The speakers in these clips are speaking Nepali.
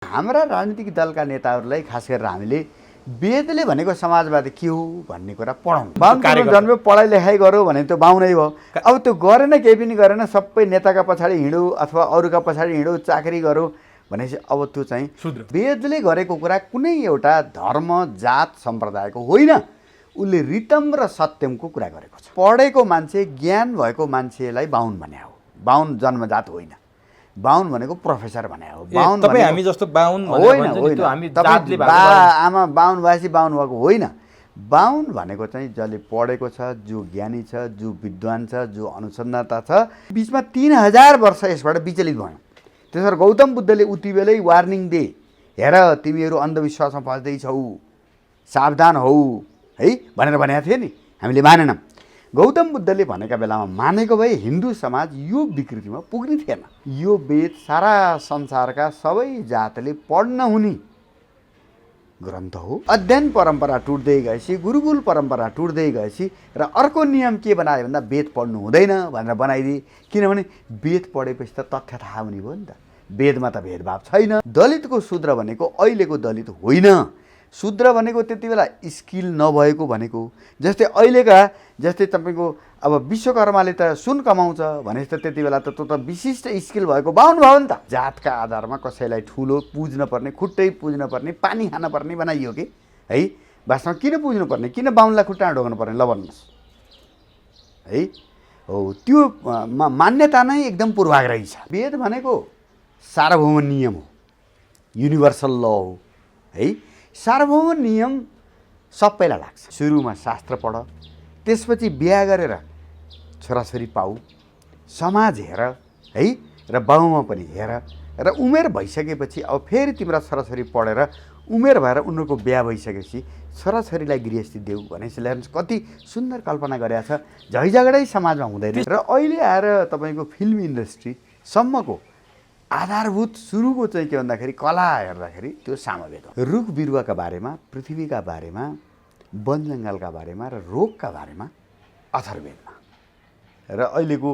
हाम्रा राजनीतिक दलका नेताहरूलाई खास गरेर हामीले वेदले भनेको समाजवाद के हो भन्ने कुरा पढाउँ। बाहुन जन्म्यो पढाइ लेखाइ गर्यो भने त्यो बाहुनै हो। अब त्यो गरेन, केही पनि गरेन, सबै नेताका पछाडि हिँड्यो अथवा अरूका पछाडि हिँड्यो, चाकरी गर्यो भनेपछि अब त्यो चाहिँ वेदले गरेको कुरा कुनै एउटा धर्म जात सम्प्रदायको होइन, उसले रितम र सत्यमको कुरा गरेको छ। पढेको मान्छे, ज्ञान भएको मान्छेलाई बाहुन भने हो। बाहुन जन्मजात होइन, बाहुन भनेको प्रोफेसर भने हो। बाहुन तपाईँ हामी जस्तो बाहुन होइन, आमा बाहुन भएपछि बाहुन भएको होइन। बाहुन भनेको चाहिँ जसले पढेको छ, जो ज्ञानी छ, जो विद्वान छ, जो अनुसन्धाता छ। बिचमा 3000 वर्ष यसबाट विचलित भयो। त्यसरी गौतम बुद्धले उति बेलै वार्निङ दिए, हेर तिमीहरू अन्धविश्वासमा फस्दैछौ, सावधान हौ है भनेर भनेको थियो नि, हामीले मानेनौँ। गौतम बुद्धले भनेका बेलामा मानेको भए हिन्दू समाज यो विकृतिमा पुग्ने थिएन। यो वेद सारा संसारका सबै जातले पढ्न हुने ग्रन्थ हो। अध्ययन परम्परा टुट्दै गएपछि, गुरुकुल परम्परा टुट्दै गएपछि र अर्को नियम के बनायो भन्दा वेद पढ्नु हुँदैन भनेर बनाइदिए। किनभने वेद पढेपछि त तथ्य थाहा हुने भयो नि त। वेदमा त भेदभाव छैन। दलितको शूद्र भनेको अहिलेको दलित होइन। शूद्र भनेको त्यति बेला स्किल नभएको भनेको। जस्तै अहिलेका जस्तै तपाईँको अब विश्वकर्माले त सुन कमाउँछ भने त त्यति बेला त त्यो त विशिष्ट स्किल भएको बाहुन भयो नि त। जातका आधारमा कसैलाई ठुलो पुज्न पर्ने, खुट्टै पुज्न पर्ने, पानी खान पर्ने बनाइयो कि है। वास्तवमा किन पुज्नु पर्ने, किन बाहुनलाई खुट्टा ढोग्नु पर्ने ल भन्नुहोस् है। हो, त्यो मान्यता नै एकदम पूर्वाग्रही छ। वेद भनेको सार्वभौम नियम हो, युनिभर्सल ल हो है। सार्वभौम नियम सबैलाई लाग्छ। सुरुमा शास्त्र पढ, त्यसपछि बिहा गरेर छोराछोरी पाऊ, समाज हेर है, र बाउमा पनि हेर, र उमेर भइसकेपछि अब फेरि तिम्रो छोराछोरी पढेर उमेर भएर उनीहरूको बिहा भइसकेपछि छोराछोरीलाई गृहस्थी देऊ भनेपछि हेर्नुहोस् कति सुन्दर कल्पना गरेको छ। झैझगडै समाजमा हुँदैन। र अहिले आएर तपाईँको फिल्म इन्डस्ट्रीसम्मको आधारभूत सुरुको चाहिँ के भन्दाखेरि कला हेर्दाखेरि त्यो सामवेद हो। रुख बिरुवाका बारेमा, पृथ्वीका बारेमा, वन जङ्गलका बारेमा र रोगका बारेमा अथर्ववेदमा। र अहिलेको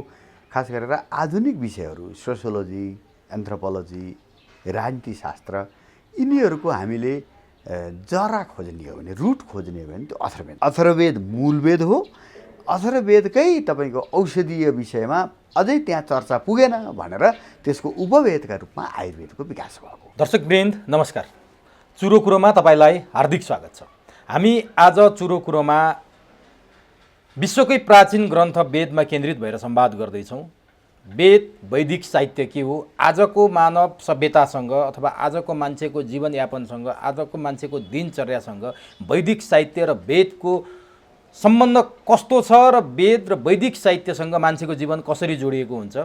खास गरेर आधुनिक विषयहरू सोसियोलोजी, एन्थ्रोपोलोजी, राजनीतिशास्त्र, यिनीहरूको हामीले जरा खोज्ने हो भने, रुट खोज्ने हो भने त्यो अथर्ववेद। अथर्ववेद मूलवेद हो। अथर्ववेदकै तपाईँको औषधीय विषयमा अझै त्यहाँ चर्चा पुगेन भनेर त्यसको उपवेदका रूपमा आयुर्वेदको विकास भएको। दर्शकवृन्द नमस्कार, चुरो कुरोमा तपाईँलाई हार्दिक स्वागत छ। हामी आज चुरो कुरोमा विश्वकै प्राचीन ग्रन्थ वेदमा केन्द्रित भएर संवाद गर्दैछौँ। वेद, वैदिक साहित्य के हो, आजको मानव सभ्यतासँग अथवा आजको मान्छेको जीवनयापनसँग, आजको मान्छेको दिनचर्यासँग वैदिक साहित्य र वेदको सम्बन्ध कस्तो छ, र वेद र वैदिक साहित्यसँग मान्छेको जीवन कसरी जोडिएको हुन्छ,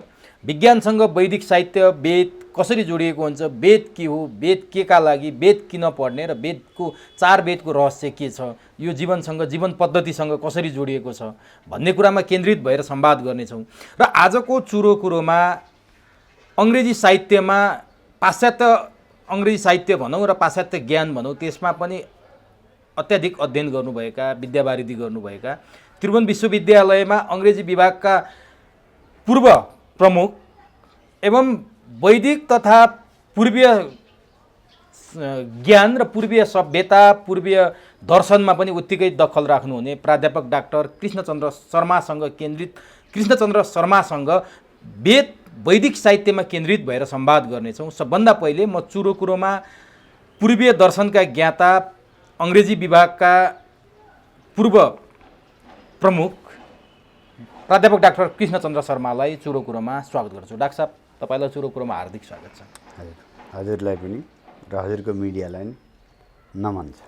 विज्ञानसँग वैदिक साहित्य वेद कसरी जोडिएको हुन्छ, वेद के हो, वेद के का लागि, वेद किन पढ्ने, र वेदको 4 वेदको रहस्य के छ, यो जीवनसँग, जीवन पद्धतिसँग कसरी जोडिएको छ भन्ने कुरामा केन्द्रित भएर संवाद गर्नेछौँ। र आजको चुरो कुरोमा अङ्ग्रेजी साहित्यमा, पाश्चात्य अङ्ग्रेजी साहित्य भनौँ र पाश्चात्य ज्ञान भनौँ, त्यसमा पनि अत्याधिक अध्ययन गर्नुभएका, विद्यावारिधि गर्नुभएका, त्रिभुवन विश्वविद्यालयमा अङ्ग्रेजी विभागका पूर्व प्रमुख एवं वैदिक तथा पूर्वीय ज्ञान र पूर्वीय सभ्यता, पूर्वीय दर्शनमा पनि उत्तिकै दखल राख्नुहुने प्राध्यापक डाक्टर कृष्णचन्द्र शर्मासँग वेद वैदिक साहित्यमा केन्द्रित भएर संवाद गर्नेछौँ। सबभन्दा पहिले म चुरो कुरोमा पूर्वीय दर्शनका ज्ञाता, अङ्ग्रेजी विभागका पूर्व प्रमुख प्राध्यापक डाक्टर कृष्णचन्द्र शर्मालाई चुरो कुरोमा स्वागत गर्छु। डाक्टर साहब, तपाईँलाई चुरो कुरोमा हार्दिक स्वागत छ। हजुरलाई पनि र हजुरको मिडियालाई नमन छ।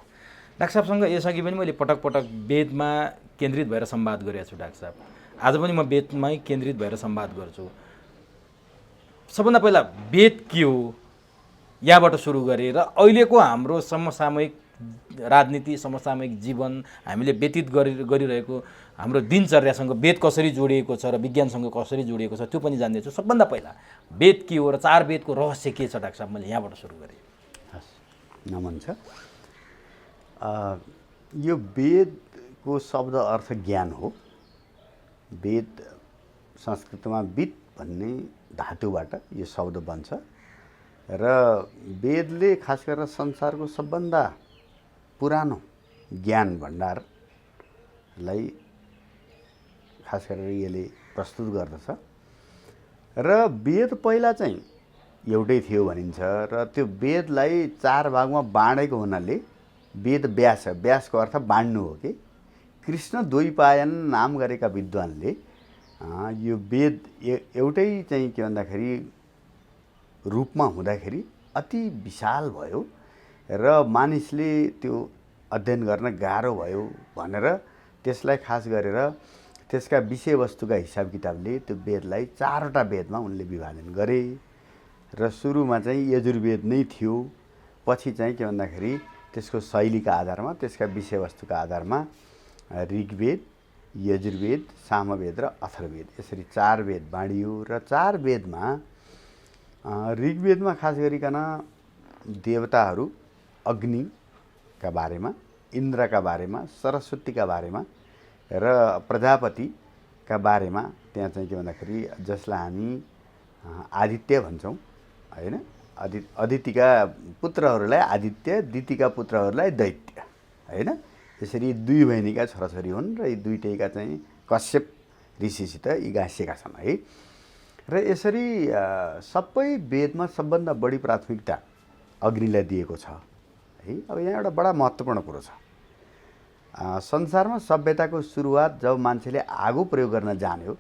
डाक्टर साहबसँग यसअघि पनि मैले पटक पटक वेदमा केन्द्रित भएर संवाद गरेको छु। डाक्टर साहब, आज पनि म वेदमै केन्द्रित भएर संवाद गर्छु। सबभन्दा पहिला वेद के हो यहाँबाट सुरु गरेर अहिलेको हाम्रो समसामयिक राजनीति, समसामयिक जीवन, हामीले व्यतीत गरिरहेको हाम्रो दिनचर्यासँग वेद कसरी जोडिएको छ र विज्ञानसँग कसरी जोडिएको छ त्यो पनि जान्दैछु। सबभन्दा पहिला वेद के हो र 4 वेदको रहस्य के छ डाक्टर साहब, मैले यहाँबाट सुरु गरेँ। हस्, नमन छ। यो वेदको शब्द अर्थ ज्ञान हो। वेद संस्कृतमा विद भन्ने धातुबाट यो शब्द बन्छ र वेदले खास गरेर संसारको सबभन्दा पुरानो ज्ञान भण्डारलाई खास गरेर यसले प्रस्तुत गर्दछ। र वेद पहिला चाहिँ एउटै थियो भनिन्छ र त्यो वेदलाई 4 भागमा बाँडेको हुनाले वेद व्यास, व्यासको अर्थ बाँड्नु हो कि। कृष्ण द्वैपायन नाम गरेका विद्वानले यो वेद एउटै चाहिँ के भन्दाखेरि रूपमा हुँदाखेरि अति विशाल भयो र मानिसले त्यो अध्ययन गर्न गाह्रो भयो भनेर त्यसलाई खास गरेर त्यसका विषयवस्तुका हिसाब किताबले त्यो वेदलाई 4वटा वेदमा उनले विभाजन गरे र सुरुमा चाहिँ यजुर्वेद नै थियो। पछि चाहिँ के भन्दाखेरि त्यसको शैलीका आधारमा, त्यसका विषयवस्तुका आधारमा ऋग्वेद, यजुर्वेद, सामवेद र अथर्ववेद यसरी 4 वेद बाँडियो। र 4 वेदमा ऋग्वेदमा खास गरिकन देवताहरू अग्निका बारेमा, इन्द्रका बारेमा, सरस्वतीका बारेमा र प्रजापतिका बारेमा त्यहाँ चाहिँ के भन्दाखेरि जसलाई हामी आदित्य भन्छौँ हैन, अदितिका पुत्रहरूलाई आदित्य, दितिका पुत्रहरूलाई दैत्य हैन, यसरी 2 बहिनीका छोराछोरी हुन् र यी दुईटैका चाहिँ कश्यप ऋषिसित यी गाँसिएका छन् है। र यसरी सबै वेदमा सबभन्दा बढी प्राथमिकता अग्निलाई दिएको छ है। अब यहाँ एउटा बडा महत्त्वपूर्ण कुरो छ। संसारमा सभ्यताको सुरुवात जब मान्छेले आगो प्रयोग गर्न जान्यो,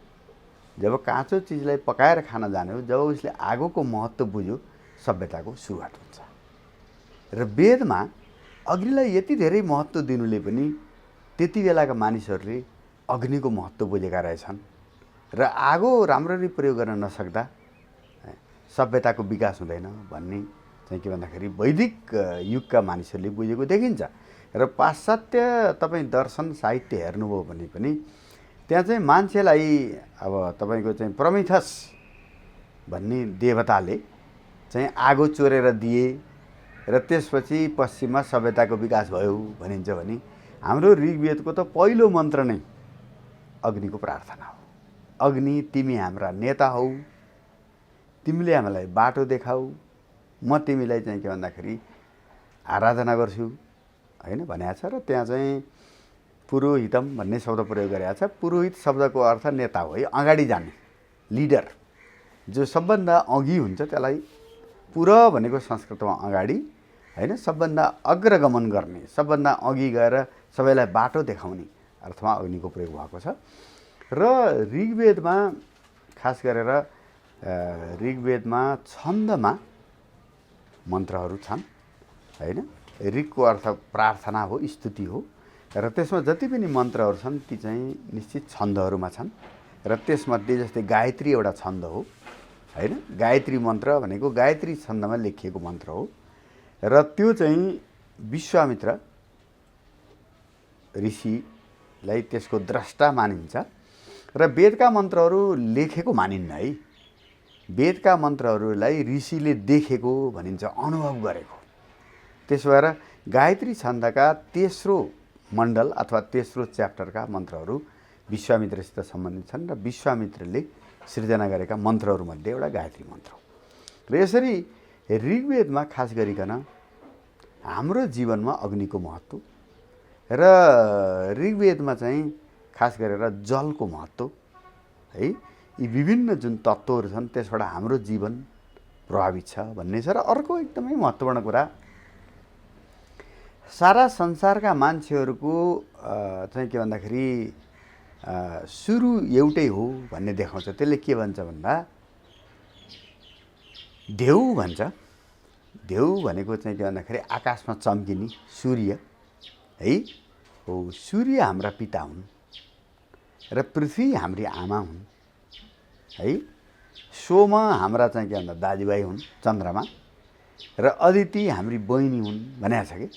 जब काँचो चिजलाई पकाएर खान जान्यो, जब उसले आगोको महत्त्व बुझ्यो, सभ्यताको सुरुवात हुन्छ। र वेदमा अग्निलाई यति धेरै महत्त्व दिनुले पनि त्यति बेलाका मानिसहरूले अग्निको महत्त्व बुझेका रहेछन् र आगो राम्ररी प्रयोग गर्न नसक्दा सभ्यताको विकास हुँदैन भन्ने चाहिँ के भन्दाखेरि वैदिक युगका मानिसहरूले बुझेको देखिन्छ। र पाश्चात्य तपाईँ दर्शन साहित्य हेर्नुभयो भने पनि त्यहाँ चाहिँ मान्छेलाई अब तपाईँको चाहिँ प्रमिथस भन्ने देवताले चाहिँ आगो चोरेर दिए र त्यसपछि पश्चिममा सभ्यताको विकास भयो भनिन्छ भने हाम्रो ऋग्वेदको त पहिलो मन्त्र नै अग्निको प्रार्थना हो। अग्नि तिमी हाम्रा नेता हौ, तिमीले हामीलाई बाटो देखाऊ, म तिमीलाई चाहिँ के भन्दाखेरि आराधना गर्छु हैन भनेको छ। र त्यहाँ चाहिँ पुरोहितम भन्ने शब्द प्रयोग गरेको छ। पुरोहित शब्दको अर्थ नेता हो है, अगाडि जाने लिडर, जो सबभन्दा अघि हुन्छ त्यसलाई पुर भनेको संस्कृतमा अगाडि हैन, सबभन्दा अग्रगमन गर्ने, सबभन्दा अघि गएर सबैलाई बाटो देखाउने अर्थमा अग्निको प्रयोग भएको छ। र ऋग्वेदमा खास गरेर ऋग्वेदमा छन्दमा मन्त्रहरू छन् हैन। ऋगको अर्थ प्रार्थना हो, स्तुति हो र त्यसमा जति पनि मन्त्रहरू छन् ती चाहिँ निश्चित छन्दहरूमा छन्। र त्यसमध्ये जस्तै गायत्री एउटा छन्द हो हैन। गायत्री मन्त्र भनेको गायत्री छन्दमा लेखिएको मन्त्र हो र त्यो चाहिँ विश्वामित्र ऋषिलाई त्यसको द्रष्टा मानिन्छ। र वेदका मन्त्रहरू लेखेको मानिन्न है, वेदका मन्त्रहरूलाई ऋषिले देखेको भनिन्छ, अनुभव गरेको। त्यसो भएर गायत्री छन्दका तेस्रो मण्डल अथवा तेस्रो च्याप्टरका मन्त्रहरू विश्वामित्रसित सम्बन्धित छन् र विश्वामित्रले सृजना गरेका मन्त्रहरूमध्ये एउटा गायत्री मन्त्र हो। र यसरी ऋग्वेदमा खास गरिकन हाम्रो जीवनमा अग्निको महत्त्व र ऋग्वेदमा चाहिँ खास गरेर जलको महत्त्व है, यी विभिन्न जुन तत्त्वहरू छन् त्यसबाट हाम्रो जीवन प्रभावित छ भन्ने छ। र अर्को एकदमै महत्त्वपूर्ण कुरा, सारा संसारका मान्छेहरूको चाहिँ के भन्दाखेरि सुरु एउटै हो भन्ने देखाउँछ। त्यसले के भन्छ भन्दा ढेउ भन्छ। ढेउ भनेको चाहिँ के भन्दाखेरि आकाशमा चम्किने सूर्य है हो। सूर्य हाम्रा पिता हुन् र पृथ्वी हाम्री आमा हुन् है। सोम हाम्रा चाहिँ के भन्दा दाजुभाइ हुन् चन्द्रमा, र अदिति हाम्री बहिनी हुन् भनेको छ कि।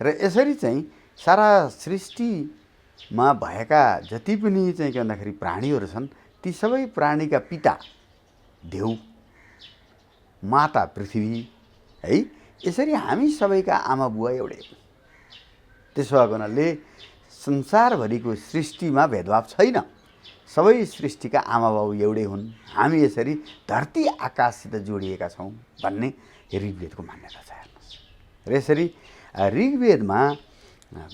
र यसरी चाहिँ सारा सृष्टिमा भएका जति पनि चाहिँ के भन्दाखेरि प्राणीहरू छन् ती सबै प्राणीका पिता ढेउ, माता पृथ्वी है। यसरी हामी सबैका आमा बुवा एउटै। त्यसो भएको हुनाले संसारभरिको सृष्टिमा भेदभाव छैन, सबै सृष्टिका आमा बाबु एउटै हुन्। हामी यसरी धरती आकाशसित जोडिएका छौँ भन्ने ऋग्वेदको मान्यता छ हेर्नुहोस्। र यसरी ऋग्वेदमा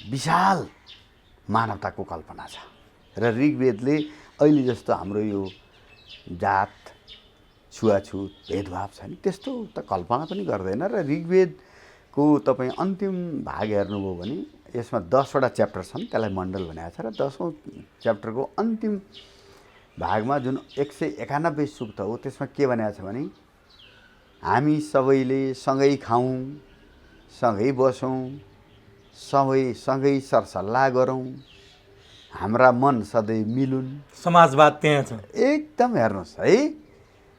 विशाल मानवताको कल्पना छ र ऋग्वेदले अहिले जस्तो हाम्रो यो जात छुवाछुत भेदभाव छ नि त्यस्तो त कल्पना पनि गर्दैन। र ऋग्वेदको तपाईँ अन्तिम भाग हेर्नुभयो भने यसमा 10वटा च्याप्टर छन्, त्यसलाई मण्डल भनेको छ। र 10औं च्याप्टरको अन्तिम भागमा जुन 191 सूक्त हो त्यसमा के भनेको छ भने हामी सबैले सँगै खाऊँ, सँगै बसौँ, सँगै सरसल्लाह गरौँ, हाम्रा मन सधैँ मिलुन्। समाजवाद त्यहाँ छ एकदम हेर्नुहोस् है।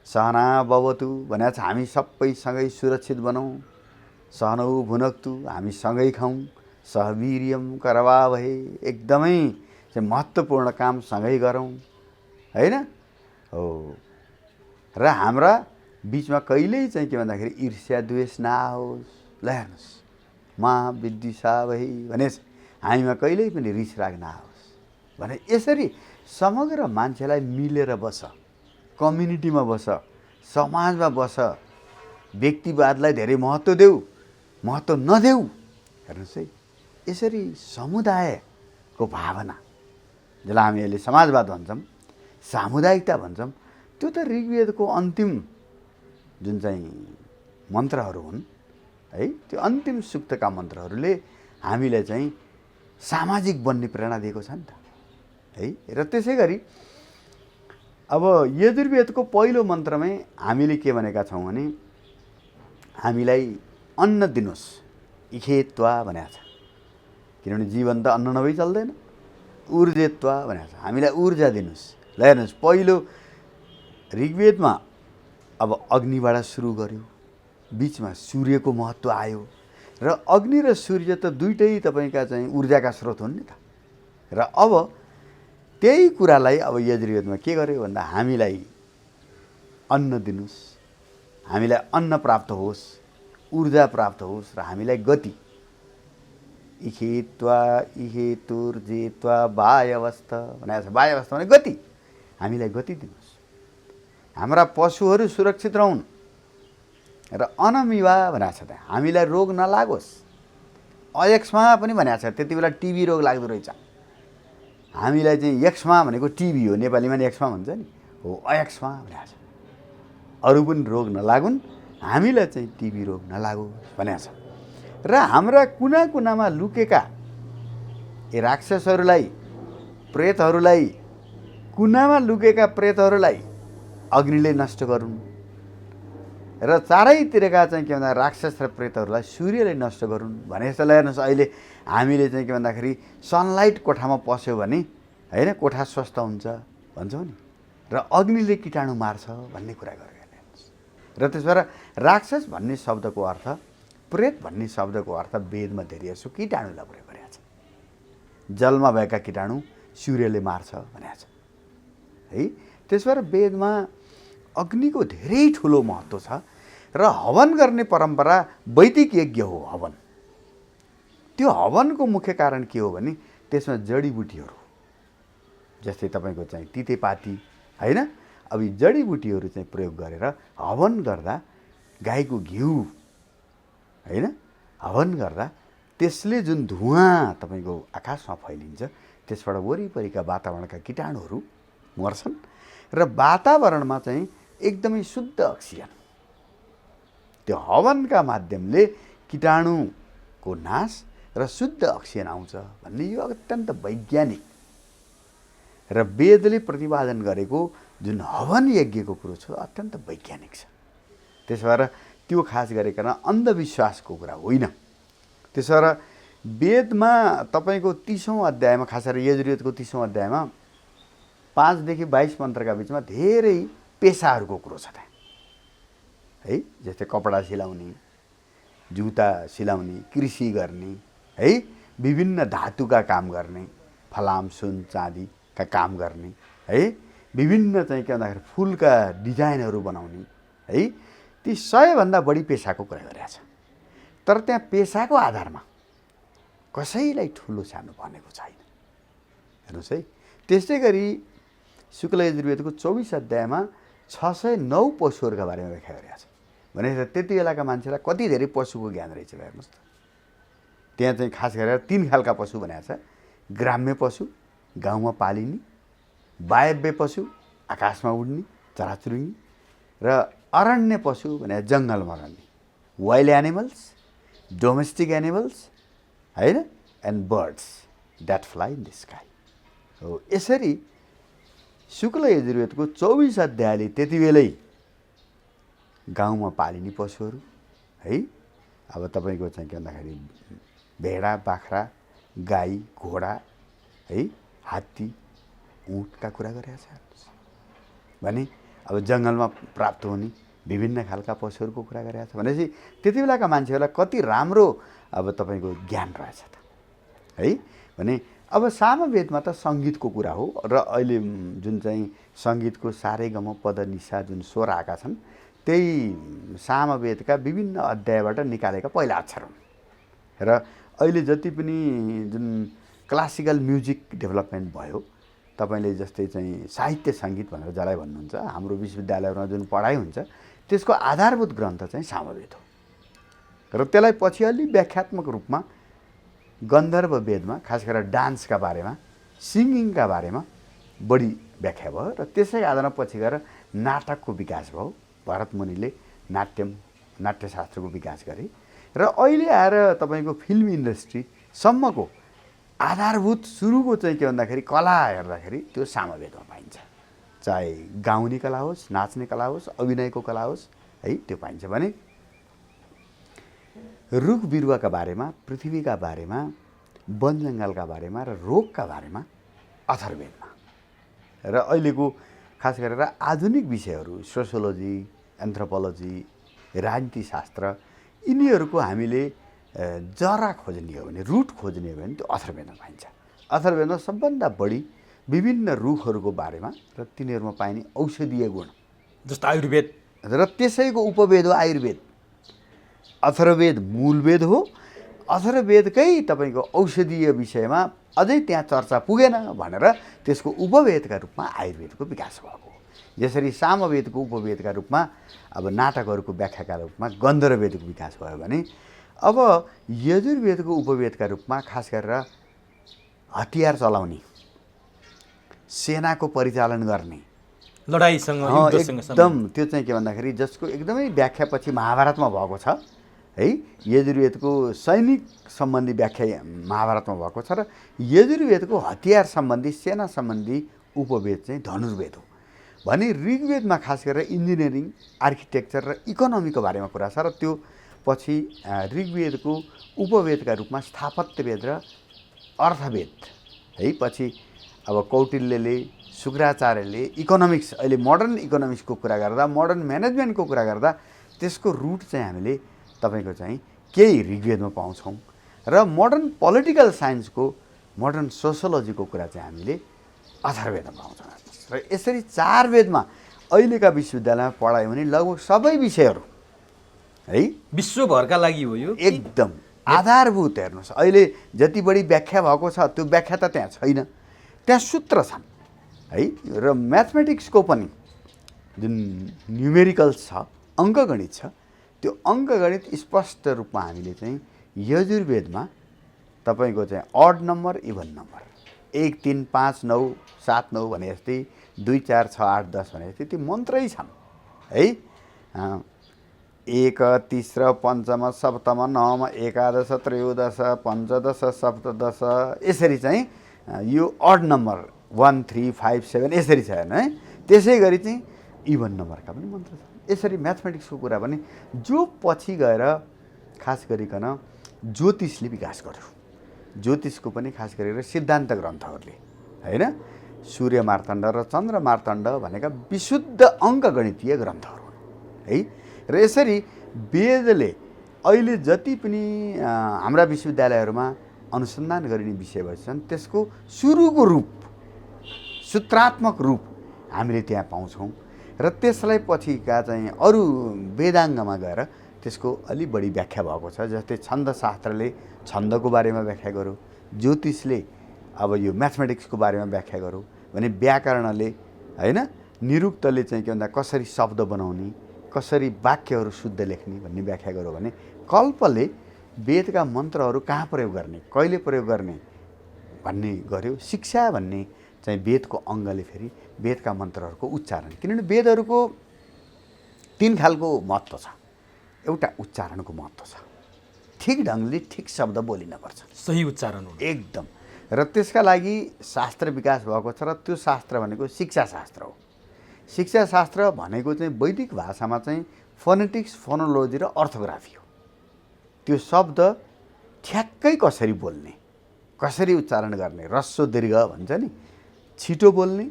सहना भवतु भनेको छ हामी सबै सँगै सुरक्षित बनाऊँ, सहनौ भुनक्तु हामी सँगै खाऊँ, सहवीर्यम करवावहे एकदमै चाहिँ महत्त्वपूर्ण काम सँगै गरौँ हैन हो। र हाम्रा बिचमा कहिल्यै चाहिँ के भन्दाखेरि ईर्ष्या द्वेष नआओस्। ल हेर्नुहोस् महाविद्विषा भई भनेछ हामीमा कहिल्यै पनि रिस राग नआओस् भने यसरी समग्र मान्छेलाई मिलेर बस, कम्युनिटीमा बस, समाजमा बस, व्यक्तिवादलाई धेरै महत्त्व देऊ, महत्त्व नदेऊ। हेर्नुहोस् है यसरी समुदायको भावना जसलाई हामी अहिले समाजवाद भन्छौँ, सामुदायिकता भन्छौँ, त्यो त ऋग्वेदको अन्तिम जुन चाहिँ मन्त्रहरू हुन् है, त्यो अन्तिम सूक्तका मन्त्रहरूले हामीलाई चाहिँ सामाजिक बन्ने प्रेरणा दिएको छ नि त है। र त्यसै गरी अब यजुर्वेदको पहिलो मन्त्रमै हामीले के भनेका छौँ भने हामीलाई अन्न दिनुहोस्, इखेत्वा भनेको छ। किनभने जीवन त अन्न नभई चल्दैन। ऊर्जेत्वा भनेको छ हामीलाई ऊर्जा दिनुहोस्। ल हेर्नुहोस् पहिलो ऋग्वेदमा अब अग्निबाट सुरु गर्यो, बिचमा सूर्यको महत्त्व आयो र अग्नि र सूर्य त दुइटै तपाईँका चाहिँ ऊर्जाका स्रोत हुन् नि त। र अब त्यही कुरालाई अब यजुर्वेदमा के गर्यो भन्दा हामीलाई अन्न दिनुहोस्, हामीलाई अन्न प्राप्त होस्, ऊर्जा प्राप्त होस् र हामीलाई गति इखेत्वा इहेतुर्जेत्वा वायवस्था भनेको छ। वायवस्था भने गति, हामीलाई गति दिनुहोस्, हाम्रा पशुहरू सुरक्षित रहन् र अनमिवा भनेको छ त्यहाँ हामीलाई रोग नलागोस्। अयक्ष्मा पनि भनेको छ, त्यति बेला टिबी रोग लाग्दो रहेछ। हामीलाई चाहिँ यक्ष्मा भनेको टिबी हो, नेपालीमा नि यक्ष्मा भन्छ नि हो, अयक्ष्मा भनेको छ। अरू पनि रोग नलागुन्, हामीलाई चाहिँ टिबी रोग नलागोस् भनेको छ। र हाम्रा कुना कुनामा लुकेका ए राक्षसहरूलाई, प्रेतहरूलाई, कुनामा लुकेका प्रेतहरूलाई अग्निले नष्ट गरून् र चारैतिरका चाहिँ के भन्दा राक्षस र प्रेतहरूलाई सूर्यले नष्ट गरून् भने जस्तो हेर्नुहोस्। अहिले हामीले चाहिँ के भन्दाखेरि सनलाइट कोठामा पस्यो भने होइन कोठा स्वस्थ हुन्छ भन्छौँ नि, र अग्निले कीटाणु मार्छ भन्ने कुरा गरेर हेर्नुहोस्। र त्यसबाट राक्षस भन्ने शब्दको अर्थ, प्रेत भन्ने शब्दको अर्थ वेदमा धेरै जसो कीटाणुलाई प्रयोग गरेको छ। जलमा भएका कीटाणु सूर्यले मार्छ भनेको छ है। त्यसबाट वेदमा अग्निको धेरै ठुलो महत्त्व छ। र हवन गर्ने परम्परा वैदिक यज्ञ हो हवन। त्यो हवनको मुख्य कारण के हो भने त्यसमा जडीबुटीहरू जस्तै तपाईँको चाहिँ तितेपाती होइन, अब यी जडीबुटीहरू चाहिँ प्रयोग गरेर हवन गर्दा गाईको घिउ होइन हवन गर्दा त्यसले जुन धुवाँ तपाईँको आकाशमा फैलिन्छ त्यसबाट वरिपरिका वातावरणका कीटाणुहरू मर्छन् र वातावरणमा चाहिँ एकदमै शुद्ध अक्सिजन त्यो हवनका माध्यमले कीटाणुको नाश र शुद्ध अक्सिजन आउँछ भन्ने यो अत्यन्त वैज्ञानिक र वेदले प्रतिपादन गरेको जुन हवन यज्ञको कुरो छ अत्यन्त वैज्ञानिक छ। त्यसो भएर त्यो खास गरिकन अन्धविश्वासको कुरा होइन। त्यसो भएर वेदमा तपाईँको 30औं अध्यायमा खास गरी यजुर्वेदको 30औं अध्यायमा 5 देखि 22 मन्त्रका बिचमा धेरै पेसाहरूको कुरो छ त्यहाँ है। जस्तै कपडा सिलाउने, जुत्ता सिलाउने, कृषि गर्ने है, विभिन्न धातुका काम गर्ने, फलाम सुन चाँदीका काम गर्ने है, विभिन्न चाहिँ के भन्दाखेरि फुलका डिजाइनहरू बनाउने है, ती 100 भन्दा बढी पेसाको कुरा गरेको छ। तर त्यहाँ पेसाको आधारमा कसैलाई ठुलो सानो भनेको छैन। हेर्नुहोस् है। त्यस्तै गरी शुक्ल यजुर्वेदको 24 अध्यायमा 609 पशुहरूका बारेमा व्याख्या गरेको छ। भने त्यति बेलाका मान्छेलाई कति धेरै पशुको ज्ञान रहेछ हेर्नुहोस् त। त्यहाँ चाहिँ खास गरेर 3 खालका पशु भनेको छ। ग्राम्य पशु, गाउँमा पालिने, वायव्य पशु, आकाशमा उड्ने, चराचुरुङ्गी, र अरण्य पशु भने जङ्गलमा रहने, वाइल्ड एनिमल्स, डोमेस्टिक एनिमल्स, होइन, and birds that fly in the sky. हो, यसरी शुक्ल यजुर्वेदको 24 अध्यायले त्यति बेलै गाउँमा पालिने पशुहरू है, अब तपाईँको चाहिँ के भन्दाखेरि भेडा, बाख्रा, गाई, घोडा है, हात्ती, ऊँटका कुरा गरेका छ भने अब जङ्गलमा प्राप्त हुने विभिन्न खालका पशुहरूको कुरा गरेका छ भनेपछि त्यति बेलाका मान्छेहरूलाई कति राम्रो अब तपाईँको ज्ञान रहेछ त है। भने अब सामवेदमा त सङ्गीतको कुरा हो र अहिले जुन चाहिँ सङ्गीतको सारेगम पदनिसा जुन स्वर आएका छन् त्यही सामवेदका विभिन्न अध्यायबाट निकालेका पहिला अक्षर हुन्। र अहिले जति पनि जुन क्लासिकल म्युजिक डेभलपमेन्ट भयो, तपाईँले जस्तै चाहिँ साहित्य सङ्गीत भनेर जसलाई भन्नुहुन्छ, हाम्रो विश्वविद्यालयमा जुन पढाइ हुन्छ त्यसको आधारभूत ग्रन्थ चाहिँ सामवेद हो। र त्यसलाई पछि अलि व्याख्यात्मक रूपमा गन्धर्व वेदमा खास गरेर डान्सका बारेमा, सिङ्गिङका बारेमा बढी व्याख्या भयो र त्यसै आधारमा पछि गएर नाटकको विकास भयो। भरत मुनिले नाट्यशास्त्रको विकास गरे र अहिले आएर तपाईँको फिल्म इन्डस्ट्रीसम्मको आधारभूत सुरुको चाहिँ के भन्दाखेरि कला हेर्दाखेरि त्यो सामवेदमा पाइन्छ। चाहे गाउने कला होस्, नाच्ने कला होस्, अभिनयको कला होस् है, त्यो पाइन्छ। भने रुख बिरुवाका बारेमा, पृथ्वीका बारेमा, वन जङ्गलका बारेमा र रोगका बारेमा अथर्ववेदमा। र अहिलेको खास गरेर आधुनिक विषयहरू सोसियोलोजी, एन्थ्रोपोलोजी, राजनीतिशास्त्र, यिनीहरूको हामीले जरा खोज्ने हो भने, रुट खोज्ने हो भने त्यो अथर्ववेदमा पाइन्छ। अथर्ववेदमा सबभन्दा बढी विभिन्न रुखहरूको बारेमा र तिनीहरूमा पाइने औषधीय गुण, जस्तो आयुर्वेद, र त्यसैको उपवेद हो आयुर्वेद। अथर्ववेद मूल वेद हो। अथर्ववेदकै तपाईँको औषधीय विषयमा अझै त्यहाँ चर्चा पुगेन भनेर त्यसको उपवेदका रूपमा आयुर्वेदको विकास भएको। जसरी सामवेदको उपवेदका रूपमा अब नाटकहरूको व्याख्याका रूपमा गन्धर्ववेदको विकास भयो भने अब यजुर्वेदको उपवेदका रूपमा खास गरेर हतियार चलाउने, सेनाको परिचालन गर्ने, लडाइँसँग, युद्धसँग एकदम त्यो चाहिँ के भन्दाखेरि जसको एकदमै व्याख्या पछि महाभारतमा भएको छ है। यजुर्वेदको सैनिक सम्बन्धी व्याख्या महाभारतमा भएको छ र यजुर्वेदको हतियार सम्बन्धी, सेना सम्बन्धी उपवेद चाहिँ धनुर्वेद हो। भने ऋग्वेदमा खास गरेर इन्जिनियरिङ, आर्किटेक्चर र इकोनोमीको बारेमा कुरा छ र त्यो पछि ऋग्वेदको उपवेदका रूपमा स्थापत्यवेद र अर्थवेद है। पछि अब कौटिल्यले, शुक्राचार्यले इकोनोमिक्स, अहिले मोडर्न इकोनोमिक्सको कुरा गर्दा, मोडर्न म्यानेजमेन्टको कुरा गर्दा त्यसको रुट चाहिँ हामीले तपाईँको चाहिँ केही ऋग्वेदमा पाउँछौँ र मोडर्न पोलिटिकल साइन्सको, मोडर्न सोसियोलोजीको कुरा चाहिँ हामीले अथर्ववेदमा पाउँछौँ। र यसरी 4 वेदमा अहिलेका विश्वविद्यालयमा पढायो भने लगभग सबै विषयहरू है विश्वभरका लागि हो यो एकदम आधारभूत। हेर्नुहोस् अहिले जति बढी व्याख्या भएको छ त्यो व्याख्या त त्यहाँ छैन, त्यहाँ सूत्र छन् है। र म्याथमेटिक्सको पनि जुन न्युमेरिकल्स छ, अङ्कगणित छ, त्यो अङ्कगणित स्पष्ट रूपमा हामीले चाहिँ यजुर्वेदमा तपाईँको चाहिँ अड नम्बर, इभन नम्बर 1 3 5 9 7 9 भने जस्तै 2 4 6 8 10 भने जस्तै त्यो मन्त्रै छन् है। 1 3 5 सप्तम नवम एकादश त्रयोदश पञ्चदश सप्तदश, यसरी चाहिँ यो अड नम्बर 1 3 5 7 यसरी छ है। त्यसै गरी चाहिँ इभन नम्बरका पनि मन्त्र छन्। यसरी म्याथमेटिक्सको कुरा पनि जो पछि गएर खास गरिकन ज्योतिषले विकास गर्यो। ज्योतिषको पनि खास गरेर सिद्धान्त ग्रन्थहरूले होइन, सूर्य मार्तण्ड र चन्द्र मार्तण्ड भनेका विशुद्ध अङ्कगणितीय ग्रन्थहरू हुन् है। र यसरी वेदले अहिले जति पनि हाम्रा विश्वविद्यालयहरूमा अनुसन्धान गरिने विषयवस्तु छन् त्यसको सुरुको रूप, सूत्रात्मक रूप हामीले त्यहाँ पाउँछौँ। र त्यसलाई पछिका चाहिँ अरू वेदाङ्गमा गएर त्यसको अलि बढी व्याख्या भएको छ। जस्तै छन्दशास्त्रले छन्दको बारेमा व्याख्या गर्यो, ज्योतिषले अब यो म्याथमेटिक्सको बारेमा व्याख्या गर्यो भने व्याकरणले होइन, निरुक्तले चाहिँ के भन्दा कसरी शब्द बनाउने, कसरी वाक्यहरू शुद्ध लेख्ने भन्ने व्याख्या गरौँ भने कल्पले वेदका मन्त्रहरू कहाँ प्रयोग गर्ने, कहिले प्रयोग गर्ने भन्ने गर्यो। शिक्षा भन्ने चाहिँ वेदको अङ्गले फेरि वेदका मन्त्रहरूको उच्चारण, किनभने वेदहरूको 3 खालको महत्त्व छ। एउटा उच्चारणको महत्त्व छ, ठिक ढङ्गले ठिक शब्द बोलिनुपर्छ, सही उच्चारण हुनु एकदम। र त्यसका लागि शास्त्र विकास भएको छ र त्यो शास्त्र भनेको शिक्षाशास्त्र हो। शिक्षाशास्त्र भनेको चाहिँ वैदिक भाषामा चाहिँ फोनेटिक्स, फोनोलोजी र अर्थोग्राफी हो। त्यो शब्द ठ्याक्कै कसरी बोल्ने, कसरी उच्चारण गर्ने, ह्रस्व दीर्घ भन्छ नि, छिटो बोल्ने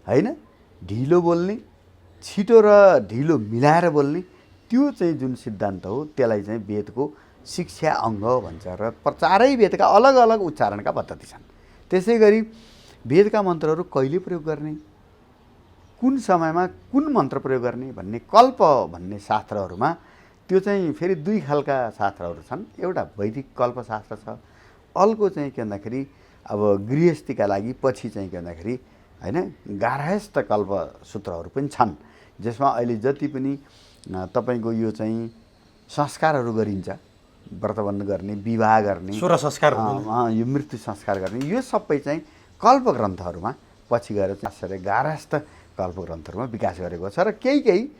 होइन, ढिलो बोल्ने, छिटो र ढिलो मिलाएर बोल्ने, त्यो चाहिँ जुन सिद्धान्त हो त्यसलाई चाहिँ वेदको शिक्षा अङ्ग भन्छ। र चारै वेदका अलग अलग उच्चारणका पद्धति छन्। त्यसै गरी वेदका मन्त्रहरू कहिले प्रयोग गर्ने, कुन समयमा कुन मन्त्र प्रयोग गर्ने भन्ने कल्प भन्ने शास्त्रहरूमा त्यो चाहिँ फेरि 2 खालका शास्त्रहरू छन्। एउटा वैदिक कल्पशास्त्र छ, अर्को चाहिँ के भन्दाखेरि अब गृहस्थीका लागि पछि चाहिँ के भन्दाखेरि होइन गार्हस्थ कल्पसूत्रहरू पनि छन्, जसमा अहिले जति पनि तपाईँको यो चाहिँ संस्कारहरू गरिन्छ, व्रतबन्ध गर्ने, विवाह गर्ने, सोह्र संस्कार, यो मृत्यु संस्कार गर्ने, यो सबै चाहिँ कल्पग्रन्थहरूमा पछि गएर चाहिँ गार्हस्थ कल्पग्रन्थहरूमा विकास गरेको छ। र केही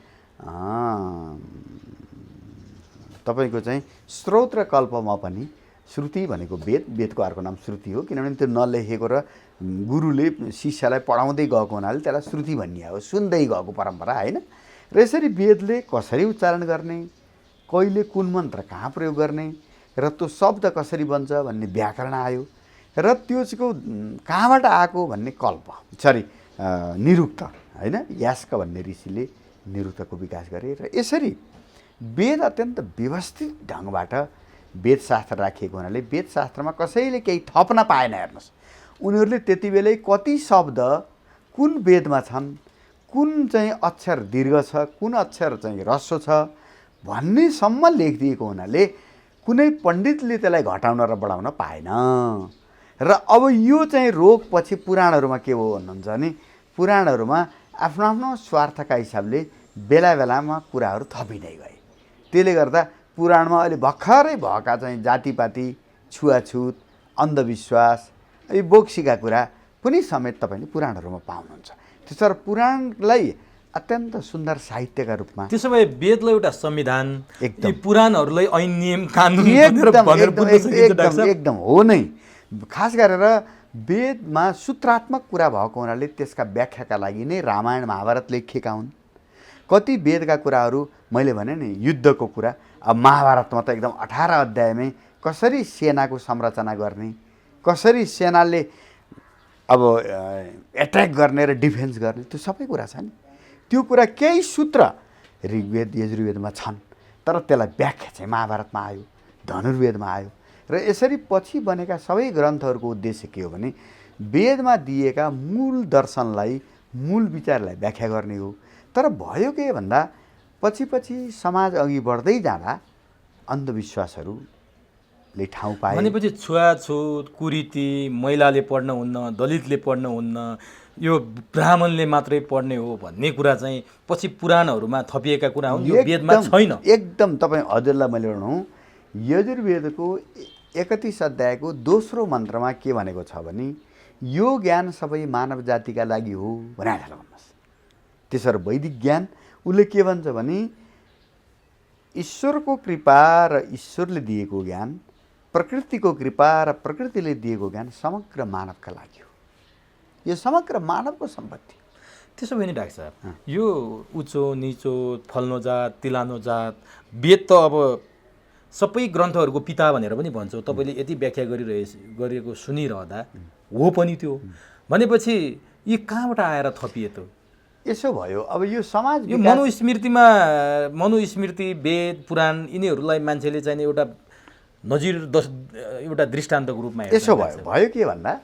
तपाईँको चाहिँ स्रोत र कल्पमा पनि श्रुति भनेको वेदको अर्को नाम श्रुति हो, किनभने त्यो नलेखेको र गुरुले शिष्यलाई पढाउँदै गएको हुनाले त्यसलाई श्रुति भनिया हो, सुन्दै गएको परम्परा होइन। र यसरी वेदले कसरी उच्चारण गर्ने, कहिले कुन मन्त्र कहाँ प्रयोग गर्ने र त्यो शब्द कसरी बन्छ भन्ने व्याकरण आयो। र त्यो चाहिँ कहाँबाट आएको भन्ने निरुक्त होइन, यास्क भन्ने ऋषिले निरुक्तको विकास गरे। र यसरी वेद अत्यन्त व्यवस्थित ढङ्गबाट वेदशास्त्र राखिएको हुनाले वेदशास्त्रमा कसैले केही थप्न पाएन। हेर्नुहोस्, उनीहरूले त्यति बेलै कति शब्द कुन वेदमा छन्, कुन चाहिँ अक्षर दीर्घ छ, कुन अक्षर चाहिँ ह्रस्व छ भन्नेसम्म लेखिदिएको हुनाले कुनै पण्डितले त्यसलाई घटाउन र बढाउन पाएन। र अब यो चाहिँ रोग पछि पुराणहरूमा के हो भन्नुहुन्छ भने पुराणहरूमा आफ्नो आफ्नो स्वार्थका हिसाबले बेला बेलामा कुराहरू थपिँदै गए। त्यसले गर्दा पुराणमा अहिले भर्खरै भएका चाहिँ जातिपाती, छुवाछुत, अन्धविश्वास, यी बोक्सीका कुरा पनि समेत तपाईँले पुराणहरूमा पाउनुहुन्छ। त्यसो पुराणलाई अत्यन्त सुन्दर साहित्यका रूपमा, त्यसो भए वेदलाई एउटा संविधान, एकदम पुराणहरूलाई ऐन नियम कानुन एकदम हो नै। खास गरेर वेदमा सूत्रात्मक कुरा भएको हुनाले त्यसका व्याख्याका लागि नै रामायण महाभारत लेखिएका हुन्। कति वेदका कुराहरू मैले भने नि युद्धको कुरा, अब महाभारतमा त एकदम 18 अध्यायमै कसरी सेनाको संरचना गर्ने, कसरी सेनाले अब एट्याक गर्ने र डिफेन्स गर्ने, त्यो सबै कुरा छ नि। त्यो कुरा केही सूत्र ऋग्वेद यजुर्वेदमा छन्, तर त्यसलाई व्याख्या चाहिँ महाभारतमा आयो, धनुर्वेदमा आयो। र यसरी पछि बनेका सबै ग्रन्थहरूको उद्देश्य के हो भने वेदमा दिएका मूल दर्शनलाई, मूल विचारलाई व्याख्या गर्ने हो। तर भयो के भन्दा पछि समाज अघि बढ्दै जाँदा अन्धविश्वासहरूले ठाउँ पाए। भनेपछि छुवाछुत, कुरीति, महिलाले पढ्न हुन्न, दलितले पढ्न हुन्न, यो ब्राह्मणले मात्रै पढ्ने हो भन्ने कुरा चाहिँ पछि पुराणहरूमा थपिएका कुरा हुन्, यो वेदमा छैन। एकदम तपाईँ हजुरलाई मैले भनौँ, यजुर्वेदको 31 अध्यायको दोस्रो मन्त्रमा के भनेको छ भने यो ज्ञान सबै मानव जातिका लागि हो भनेर भन्नुहोस्। त्यसो वैदिक ज्ञान उसले के भन्छ भने ईश्वरको कृपा र ईश्वरले दिएको ज्ञान, प्रकृतिको कृपा र प्रकृतिले दिएको ज्ञान समग्र मानवका लागि हो, यो समग्र मानवको सम्पत्ति। त्यसो भने डाक्टर साहब, यो उचो निचो, फल्नो जात, तिलानो जात, वेद त अब सबै ग्रन्थहरूको पिता भनेर पनि भन्छौँ, तपाईँले यति व्याख्या गरेको सुनिरहँदा हो पनि त्यो भनेपछि यी कहाँबाट आएर थपिए त? यसो भयो, अब यो समाज यो मनुस्मृति, वेद, पुराण यिनीहरूलाई मान्छेले चाहिँ एउटा एउटा दृष्टान्तको रूपमा यसो भयो के भन्दा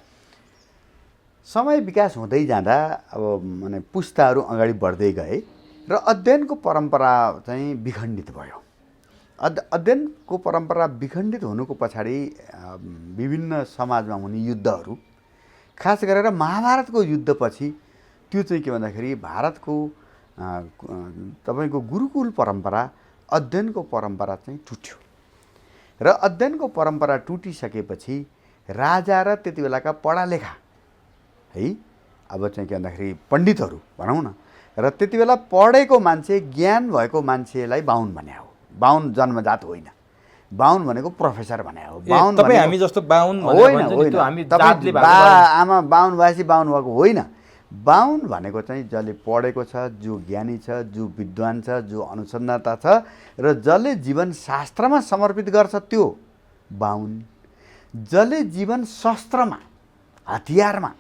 समय विकास हुँदै जाँदा अब माने पुस्ताहरू अगाडि बढ्दै गए र अध्ययनको परम्परा चाहिँ विखण्डित भयो। अध्ययनको परम्परा विखण्डित हुनुको पछाडि विभिन्न समाजमा हुने युद्धहरू, खास गरेर महाभारतको युद्धपछि त्यो चाहिँ के भन्दाखेरि भारतको तपाईँको गुरुकुल परम्परा, अध्ययनको परम्परा चाहिँ टुट्यो र अध्ययनको परम्परा टुटिसकेपछि राजा र त्यति बेलाका पढालेखा है अब चाहिँ के भन्दाखेरि पण्डितहरू भनौँ न र त्यति बेला पढेको मान्छे, ज्ञान भएको मान्छेलाई बाहुन भने हो। बाहुन जन्मजात होइन, बाहुन भनेको प्रोफेसर भने हो। बाहुन तपाईँ हामी जस्तो बाहुन होइन, आमा बाहुन भएपछि बाहुन भएको होइन। बाहुन भनेको चाहिँ जसले पढेको छ, जो ज्ञानी छ, जो विद्वान छ, जो अनुसन्धाता छ र जसले जीवन शास्त्रमा समर्पित गर्छ त्यो बाहुन। जसले जीवन शस्त्रमा, हतियारमा,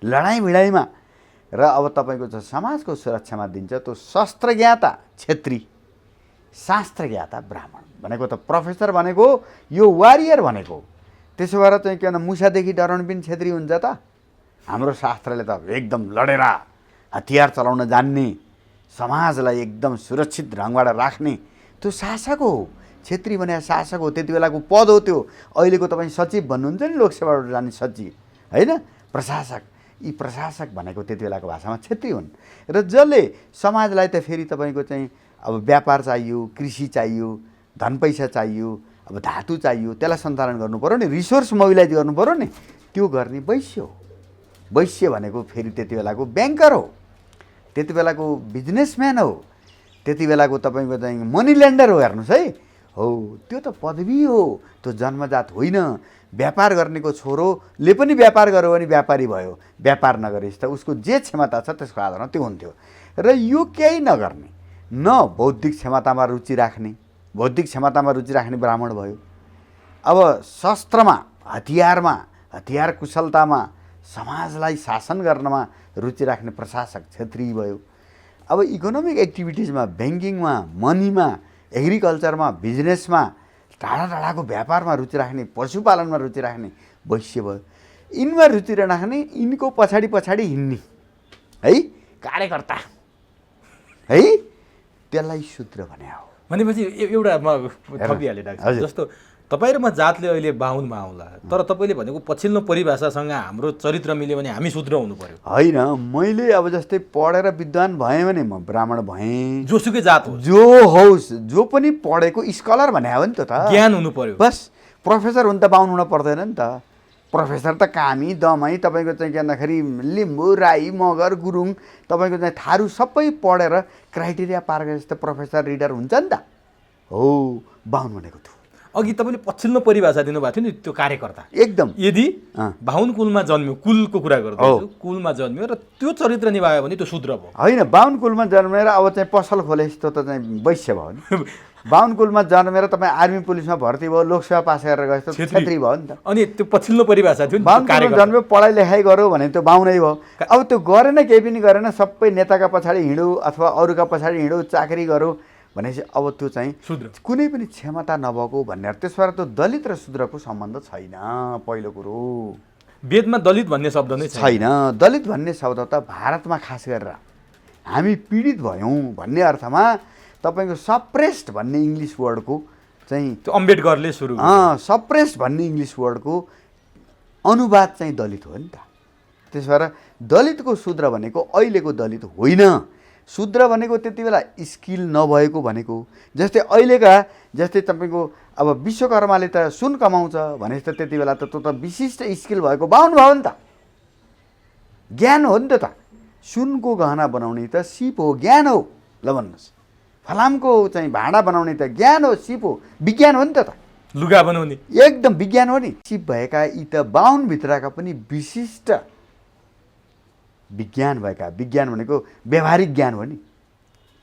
लडाइँ भिडाइमा र अब तपाईँको चाहिँ समाजको सुरक्षामा दिन्छ त्यो शस्त्रज्ञाता क्षेत्री, शास्त्रज्ञाता ब्राह्मण भनेको त प्रोफेसर भनेको यो वारियर भनेको। त्यसो भएर चाहिँ के भन्छ मुसादेखि डराउनु पनि क्षेत्री हुन्छ त? हाम्रो शास्त्रले त एकदम लडेर हतियार चलाउन जान्ने, समाजलाई एकदम सुरक्षित ढङ्गबाट राख्ने त्यो शासक हो। क्षेत्री भने शासक हो। त्यति बेलाको पद हो त्यो। अहिलेको तपाईँ सचिव भन्नुहुन्छ नि, लोकसेवाबाट जाने सचिव होइन, प्रशासक। यी प्रशासक भनेको त्यति बेलाको भाषामा क्षेत्री हुन्। र जसले समाजलाई त फेरि तपाईँको चाहिँ अब व्यापार चाहियो, कृषि चाहियो, धन पैसा चाहियो, अब धातु चाहियो, त्यसलाई सञ्चालन गर्नु पऱ्यो नि, रिसोर्स मोबिलाइज गर्नु पऱ्यो नि, त्यो गर्ने वैश्य हो। वैश्य भनेको फेरि त्यति बेलाको ब्याङ्कर हो, त्यति बेलाको बिजनेसम्यान हो, त्यति बेलाको तपाईँको चाहिँ मनी ल्यान्डर हो। हेर्नुहोस् है, हो त्यो त पदवी हो, त्यो जन्मजात होइन। व्यापार गर्नेको छोरोले पनि व्यापार गर्यो भने व्यापारी भयो, व्यापार नगरेपछि त उसको जे क्षमता छ त्यसको आधारमा त्यो हुन्थ्यो। र यो केही नगर्ने, न बौद्धिक क्षमतामा रुचि राख्ने, बौद्धिक क्षमतामा रुचि राख्ने ब्राह्मण भयो। अब शस्त्रमा, हतियारमा, हतियार कुशलतामा, समाजलाई शासन गर्नमा रुचि राख्ने प्रशासक क्षेत्री भयो। अब इकोनोमिक एक्टिभिटिजमा, ब्याङ्किङमा, मनीमा, एग्रिकल्चरमा, बिजनेसमा, टाढा टाढाको व्यापारमा रुचि राख्ने, पशुपालनमा रुचि राख्ने वैश्य भयो। यिनमा रुचि राख्ने, यिनको पछाडि पछाडि हिँड्ने है कार्यकर्ता है, त्यसलाई शूद्र भने हो। भनेपछि एउटा म थपिहालेँ डाक्टर, जस्तो तपाईँ र म जातले अहिले बाहुनमा आउँला, तर तपाईँले भनेको पछिल्लो परिभाषासँग हाम्रो चरित्र मिल्यो भने हामी शूद्र हुनु पर्यो होइन। मैले अब जस्तै पढेर विद्वान भएँ भने म ब्राह्मण भएँ, जोसुकै जात हो, जो होस्, जो पनि पढेको स्कलर भने हो नि त, ज्ञान हुनु पर्यो। बस प्रोफेसर हुन त बाहुन हुन पर्दैन नि त। प्रोफेसर त कामी दमाई तपाईँको चाहिँ के भन्दाखेरि लिम्बू, राई, मगर, गुरुङ, तपाईँको चाहिँ थारू सबै पढेर क्राइटेरिया पार गरेपछि त प्रोफेसर रिडर हुन्छ नि त। हो बाहुन भनेको थियो। अघि तपाईँले पछिल्लो परिभाषा दिनुभएको थियो नि, त्यो कार्यकर्ता एकदम। यदि बाहुन कुलमा जन्मियो, कुलको कुरा गर्दैछु, कुलमा जन्मियो र त्यो चरित्र निभायो भने त्यो शूद्र भयो होइन। बाहुन कुलमा जन्मेर अब चाहिँ पसल खोले जस्तो त चाहिँ वैश्य भयो नि। बाहुन कुलमा जन्मेर तपाईँ आर्मी पुलिसमा भर्ती भयो, लोकसेवा पास गरेर गए त क्षेत्री भयो नि त। अनि त्यो पछिल्लो परिभाषा थियो नि, बाहुन कुलमा जन्म्यो, पढाइ लेखाइ गर्यो भने त्यो बाहुनै भयो। अब त्यो गरेन, केही पनि गरेन, सबै नेताका पछाडि हिँड्यो अथवा अरूका पछाडि हिँड्यो, चाकरी गर्यो भनेपछि अब त्यो चाहिँ शूद्र, कुनै पनि क्षमता नभएको भन्ने। त्यस भएर त्यो दलित र शूद्रको सम्बन्ध छैन। पहिलो कुरो, वेदमा दलित भन्ने शब्द नै छैन। दलित भन्ने शब्द त भारतमा खास गरेर हामी पीडित भयौँ भन्ने अर्थमा तपाईँको सप्रेस्ड भन्ने इङ्ग्लिस वर्डको चाहिँ त्यो अम्बेडकरले सुरु सप्रेस्ड भन्ने इङ्ग्लिस वर्डको अनुवाद चाहिँ दलित हो नि त। त्यस भएर दलितको शूद्र भनेको अहिलेको दलित होइन। शूद्र भनेको त्यति बेला स्किल नभएको भनेको। जस्तै अहिलेका जस्तै तपाईँको अब विश्वकर्माले त सुन कमाउँछ भनेपछि त त्यति बेला त त्यो त विशिष्ट स्किल भएको बाहुन भयो नि त, ज्ञान हो नि त। सुनको गहना बनाउने त सिप हो, ज्ञान हो। ल भन्नुहोस्, फलामको चाहिँ भाँडा बनाउने त ज्ञान हो, सिप हो, विज्ञान हो नि त। लुगा बनाउने एकदम विज्ञान हो नि। सिप भएका यी त बाहुनभित्रका पनि विशिष्ट विज्ञान भएका, विज्ञान भनेको व्यवहारिक ज्ञान हो नि,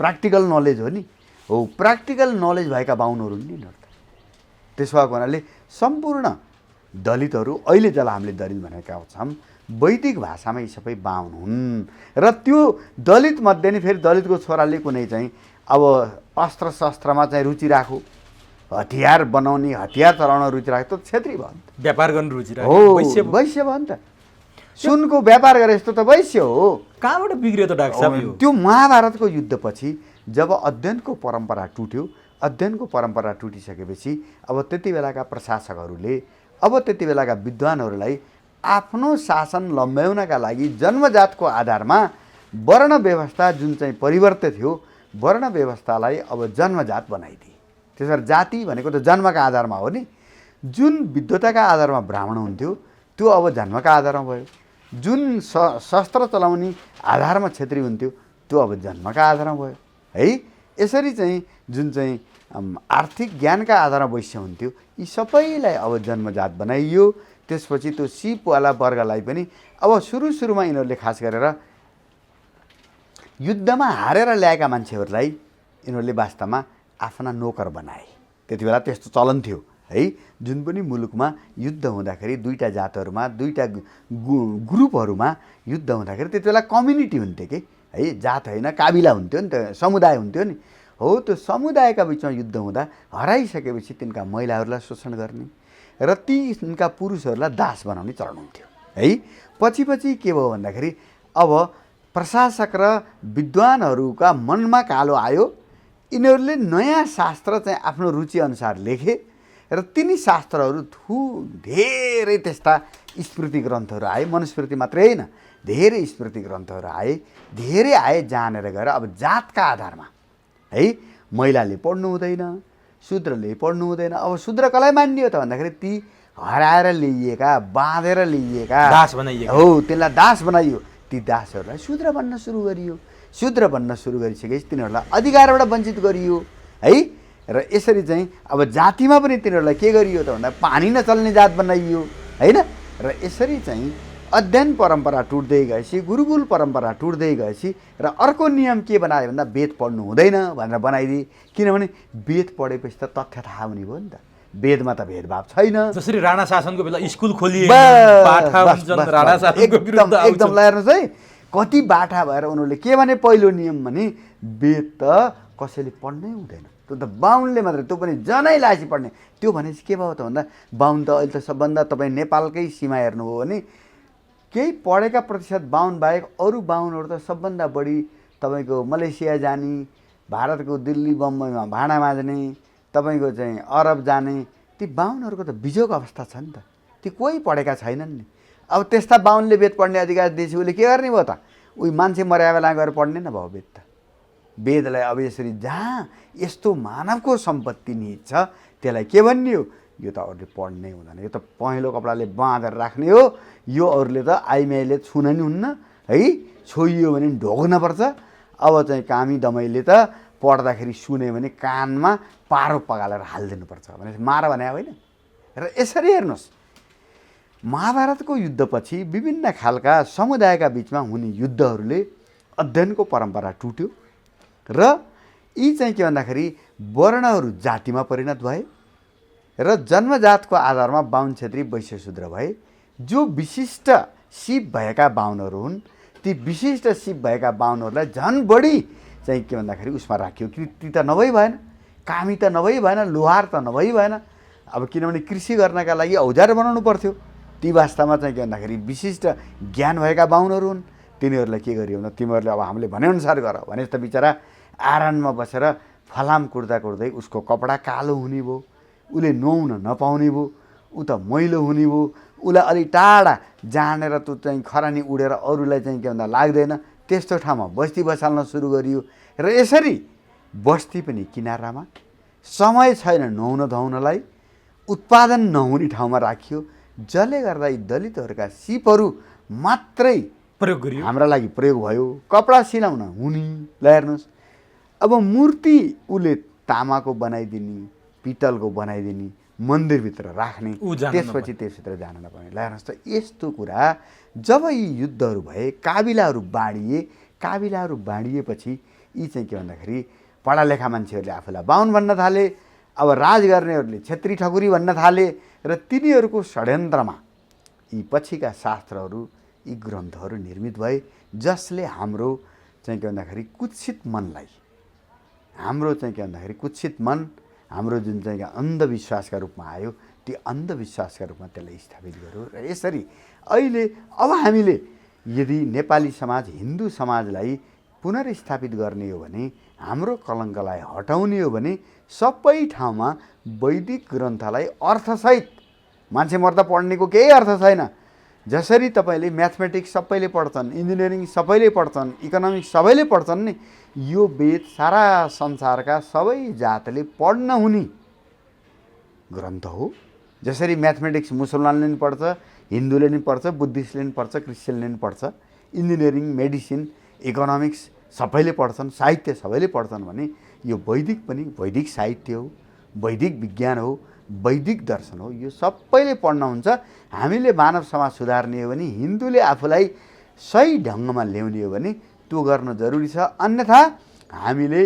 प्र्याक्टिकल नलेज हो नि। हो प्र्याक्टिकल नलेज भएका बाहुनहरू नि न। त्यसो भएको हुनाले सम्पूर्ण दलितहरू अहिले जसलाई हामीले दलित भनेका छौँ, वैदिक भाषामा यी सबै बाहुन हुन्। र त्यो दलित मध्ये नि फेरि दलितको छोराले कुनै चाहिँ अब अस्त्र शस्त्रमा चाहिँ रुचि राखो, हतियार बनाउने, हतियार चलाउन रुचि राखेको त क्षेत्री भयो नि त। व्यापार गर्न रुचि राख्यो, हो वैश्य भयो नि त। सुनको व्यापार गरे जस्तो त वैश्य हो। कहाँबाट बिग्रियो त डाक्टर साहब? त्यो महाभारतको युद्धपछि जब अध्ययनको परम्परा टुट्यो, अध्ययनको परम्परा टुटिसकेपछि अब त्यति बेलाका प्रशासकहरूले, अब त्यति बेलाका विद्वानहरूलाई आफ्नो शासन लम्ब्याउनका लागि जन्मजातको आधारमा वर्ण व्यवस्था जुन चाहिँ परिवर्तित थियो, वर्ण व्यवस्थालाई अब जन्मजात बनाइदिए। त्यसरी जाति भनेको त जन्मका आधारमा हो नि। जुन विद्वताका आधारमा ब्राह्मण हुन्थ्यो त्यो अब जन्मका आधारमा भयो। जुन शस्त्र चलाउने आधारमा क्षेत्री हुन्थ्यो त्यो अब जन्मका आधारमा भयो है। यसरी चाहिँ जुन चाहिँ आर्थिक ज्ञानका आधारमा वैश्य हुन्थ्यो यी सबैलाई अब जन्मजात बनाइयो। त्यसपछि त्यो सिपवाला वर्गलाई पनि अब सुरुमा यिनीहरूले खास गरेर युद्धमा हारेर ल्याएका मान्छेहरूलाई यिनीहरूले वास्तवमा आफ्ना नोकर बनाए। त्यति बेला त्यस्तो चलन थियो है। जुन पनि मुलुकमा युद्ध हुँदाखेरि दुईटा जातहरूमा दुईटा ग्रुपहरूमा युद्ध हुँदाखेरि त्यति बेला कम्युनिटी हुन्थ्यो कि है, जात होइन काबिला हुन्थ्यो नि त, समुदाय हुन्थ्यो नि। हो त्यो समुदायका बिचमा युद्ध हुँदा हराइसकेपछि तिनका महिलाहरूलाई शोषण गर्ने र तिनका पुरुषहरूलाई दास बनाउने चलन हुन्थ्यो है। पछि के भयो भन्दाखेरि अब प्रशासक र विद्वानहरूका मनमा कालो आयो। यिनीहरूले नयाँ शास्त्र चाहिँ आफ्नो रुचिअनुसार लेखे र तिनी शास्त्रहरू धेरै त्यस्ता स्मृति ग्रन्थहरू आए। मनुस्मृति मात्रै होइन, धेरै स्मृति ग्रन्थहरू आए, धेरै आए। जानेर गएर अब जातका आधारमा है महिलाले पढ्नु हुँदैन, शूद्रले पढ्नु हुँदैन। अब शूद्र कसलाई मानियो त भन्दाखेरि ती हराएर ल्याइएका, बाँधेर ल्याइएका दास बनाइयो। हो, त्यसलाई दास बनाइयो। ती दासहरूलाई शूद्र बन्न सुरु गरियो। शूद्र बन्न सुरु गरिसकेपछि तिनीहरूलाई अधिकारबाट वञ्चित गरियो है। र यसरी चाहिँ अब जातिमा पनि तिनीहरूलाई के गरियो त भन्दा पानी नचल्ने जात बनाइयो होइन। र यसरी चाहिँ अध्ययन परम्परा टुट्दै गएपछि, गुरुकुल परम्परा टुट्दै गएपछि र अर्को नियम के बनायो भन्दा वेद पढ्नु हुँदैन भनेर बनाइदिए। किनभने वेद पढेपछि त तथ्य थाहा हुने भयो नि त। वेदमा त भेदभाव छैन। जसरी राणा शासनको बेला स्कुल खोलिए, एकदम हेर्नुहोस् है, कति बाठा भएर उनीहरूले के भने पहिलो नियम भने वेद त कसैले पढ्नै हुँदैन, त्यो त बाहुनले मात्रै, त्यो पनि जनै लाएपछि पढ्ने। त्यो भनेपछि के भयो त भन्दा बाहुन त अहिले त सबभन्दा तपाईँ नेपालकै सीमा हेर्नुभयो भने केही पढेका प्रतिशत बाहुन बाहेक अरू बाहुनहरू त सबभन्दा बढी तपाईँको मलेसिया जाने, भारतको दिल्ली बम्बईमा भाँडा माझ्ने, तपाईँको चाहिँ अरब जाने, ती बाहुनहरूको त बिजोग अवस्था छ नि त। ती कोही पढेका छैनन् नि। अब त्यस्ता बाहुनले वेद पढ्ने अधिकार दिएपछि उसले के गर्ने भयो त? उही मान्छे मर्या बेला गएर पढ्ने न भयो वेद त। वेदलाई अब यसरी जहाँ यस्तो मानवको सम्पत्ति निहित छ त्यसलाई के भन्ने हो? यो त अरूले पढ्नै हुँदैन, यो त पहेँलो कपडाले बाँधेर राख्ने हो, यो अरूले त आइमाईले छुन नि हुन्न है, छोइयो भने ढोग्नुपर्छ। अब चाहिँ कामी दमैले त पढ्दाखेरि सुन्यो भने कानमा पारो पगालेर हालिदिनुपर्छ भने मार भने होइन। र यसरी हेर्नुहोस्, महाभारतको युद्धपछि विभिन्न खालका समुदायका बिचमा हुने युद्धहरूले अध्ययनको परम्परा टुट्यो र यी चाहिँ के भन्दाखेरि वर्णहरू जातिमा परिणत भए र जन्मजातको आधारमा बाहुन क्षेत्री वैश्य शूद्र भए। जो विशिष्ट सिप भएका बाहुनहरू हुन् ती विशिष्ट सिप भएका बाहुनहरूलाई झन् बढी चाहिँ के भन्दाखेरि उसमा राखियो। ती त नभई भएन, कामी त नभई भएन, लोहार त नभई भएन। अब किनभने कृषि गर्नका लागि औजार बनाउनु पर्थ्यो। ती वास्तवमा चाहिँ के भन्दाखेरि विशिष्ट ज्ञान भएका बाहुनहरू हुन्। तिनीहरूलाई के गरियो भने तिमीहरूले अब हामीले भनेअनुसार गर भने त बिचरा आरानमा बसेर फलाम कुर्दा कुर्दै उसको कपडा कालो हुने भयो, उसले नुहाउन नपाउने भयो, ऊ त मैलो हुने भयो, उसलाई अलि टाढा जानेर त्यो चाहिँ खरानी उडेर अरूलाई चाहिँ के भन्दा लाग्दैन, त्यस्तो ठाउँमा बस्ती बसाल्न सुरु गरियो। र यसरी बस्ती पनि किनारामा, समय छैन नुहाउन धुवाउनलाई, उत्पादन नहुने ठाउँमा राखियो। जसले गर्दा यी दलितहरूका सिपहरू मात्रै प्रयोग गरियो, हाम्रा लागि प्रयोग भयो। कपडा सिलाउन हुने, ल हेर्नुहोस्, अब मूर्ति उसले तामाको बनाइदिने, पितलको बनाइदिने, मन्दिरभित्र राख्ने, त्यसपछि त्यसभित्र जान नपाउने। ल हेर्नुहोस् त, यस्तो कुरा जब यी युद्धहरू भए, काबिलाहरू बाँडिए, काबिलाहरू बाँडिएपछि यी चाहिँ के भन्दाखेरि पढालेखा मान्छेहरूले आफूलाई बाहुन भन्न थाले। अब राज गर्नेहरूले छेत्री ठकुरी भन्न थाले र तिनीहरूको षड्यन्त्रमा यी पछिका शास्त्रहरू, यी ग्रन्थहरू निर्मित भए जसले हाम्रो चाहिँ के भन्दाखेरि कुत्सित मनलाई, हाम्रो चाहिँ के भन्दाखेरि कुत्सित मन, हाम्रो जुन चाहिँ अन्धविश्वासका रूपमा आयो ती अन्धविश्वासका रूपमा त्यसलाई स्थापित गर्यो। र यसरी अहिले अब हामीले यदि नेपाली समाज, हिन्दू समाजलाई पुनर्स्थापित गर्ने हो भने, हाम्रो कलङ्कलाई हटाउने हो भने सबै ठाउँमा वैदिक ग्रन्थलाई अर्थसहित, मान्छे मर्दा पढ्नेको केही अर्थ छैन, जसरी तपाईँले म्याथमेटिक्स सबैले पढ्छन्, इन्जिनियरिङ सबैले पढ्छन्, इकोनोमिक्स सबैले पढ्छन् नि, यो वेद सारा संसारका सबै जातले पढ्न हुने ग्रन्थ हो। जसरी म्याथमेटिक्स मुसलमानले पनि पढ्छ, हिन्दूले पनि पढ्छ, बुद्धिस्टले पनि पढ्छ, क्रिस्चियनले पनि पढ्छ, इन्जिनियरिङ, मेडिसिन, इकोनोमिक्स सबैले पढ्छन्, साहित्य सबैले पढ्छन् भने यो वैदिक पनि वैदिक साहित्य हो, वैदिक विज्ञान हो, वैदिक दर्शन हो। यो सबैले पढ्न हुन्छ। हामीले मानव समाज सुधार्ने हो भने, हिन्दूले आफूलाई सही ढङ्गमा ल्याउने हो भने त्यो गर्न जरुरी छ। अन्यथा हामीले